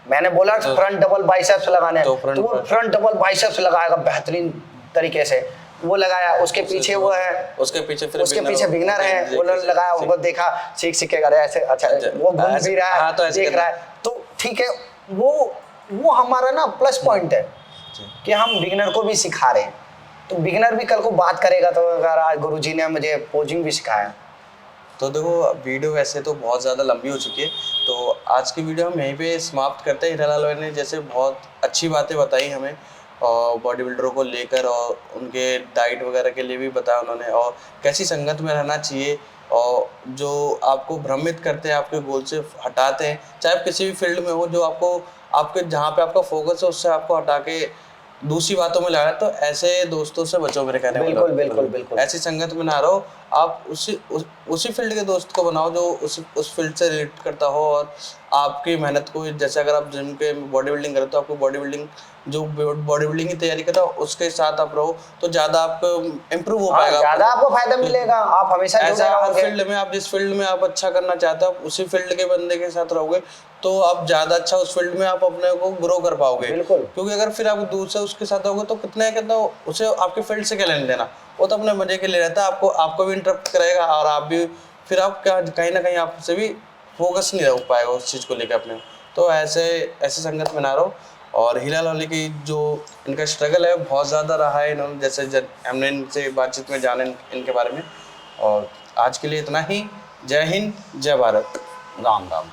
मैंने बोला फ्रंट डबल बाइसेप्स लगाने, तो वो फ्रंट डबल बाइसेप्स लगाएगा बेहतरीन तरीके से, वो लगाया, उसके पीछे वो है, उसके पीछे बिगिनर है, वो लगाया, उनको देखा, सीख के करे ऐसे, अच्छा वो घूम भी रहा है, देख रहा है, तो ठीक है, वो हमारा ना प्लस पॉइंट है कि हम बिगिनर को भी सिखा रहे हैं। तो बिगिनर भी कल को बात करेगा, तो अगर आज गुरुजी ने मुझे पोजिंग भी सिखाया। तो देखो वीडियो वैसे तो बहुत ज़्यादा लंबी हो चुकी है, तो आज की वीडियो हम यहीं पे समाप्त करते हैं। हीरालाल भाई ने जैसे बहुत अच्छी बातें बताई हमें, और बॉडी बिल्डरों को लेकर, और उनके डाइट वगैरह के लिए भी बताया उन्होंने, और कैसी संगत में रहना चाहिए, और जो आपको भ्रमित करते हैं, आपके गोल से हटाते हैं, चाहे आप किसी भी फील्ड में हो, जो आपको आपके जहाँ पे आपका फोकस है उससे आपको हटा के दूसरी बातों में लगा, तो ऐसे दोस्तों से बचो मेरे कहने बिल्कुल बिल्कुल बिल्कुल। ऐसी संगत में ना रहो, आप उसी फील्ड के दोस्त को बनाओ जो उस फील्ड से रिलेट करता हो, और आपकी मेहनत को, जैसे अगर आप जिम के बॉडी बिल्डिंग करते हो, आपको बॉडी बिल्डिंग की तैयारी करते हो, उसके साथ आप रहो, तो ज़्यादा आपको इम्प्रूव हो पाएगा, ज़्यादा आपको फायदा मिलेगा। आप हमेशा ऐसा हर फील्ड में, आप जिस फील्ड में आप अच्छा करना चाहते हो, आप उसी फील्ड के बंदे के साथ रहोगे, तो आप ज़्यादा अच्छा उस फील्ड में आप अपने को ग्रो कर पाओगे। बिल्कुल। क्योंकि अगर फिर आप दूर से उसके साथ रहोगे तो कितना उसे आपके फील्ड से क्या लेने देना, वो तो अपने मजे के लिए रहता है, आपको भी इंटरप्ट करेगा, और आप भी फिर आप क्या कहीं ना कहीं आपसे भी फोकस नहीं रह पाएगा उस चीज़ को लेकर अपने। तो ऐसे संगत में ना रहो। और हीरालाल वाली की जो इनका स्ट्रगल है बहुत ज़्यादा रहा है, इन्होंने जैसे हमने इनसे बातचीत में जाने इनके बारे में। और आज के लिए इतना ही। जय हिंद, जय भारत, राम राम।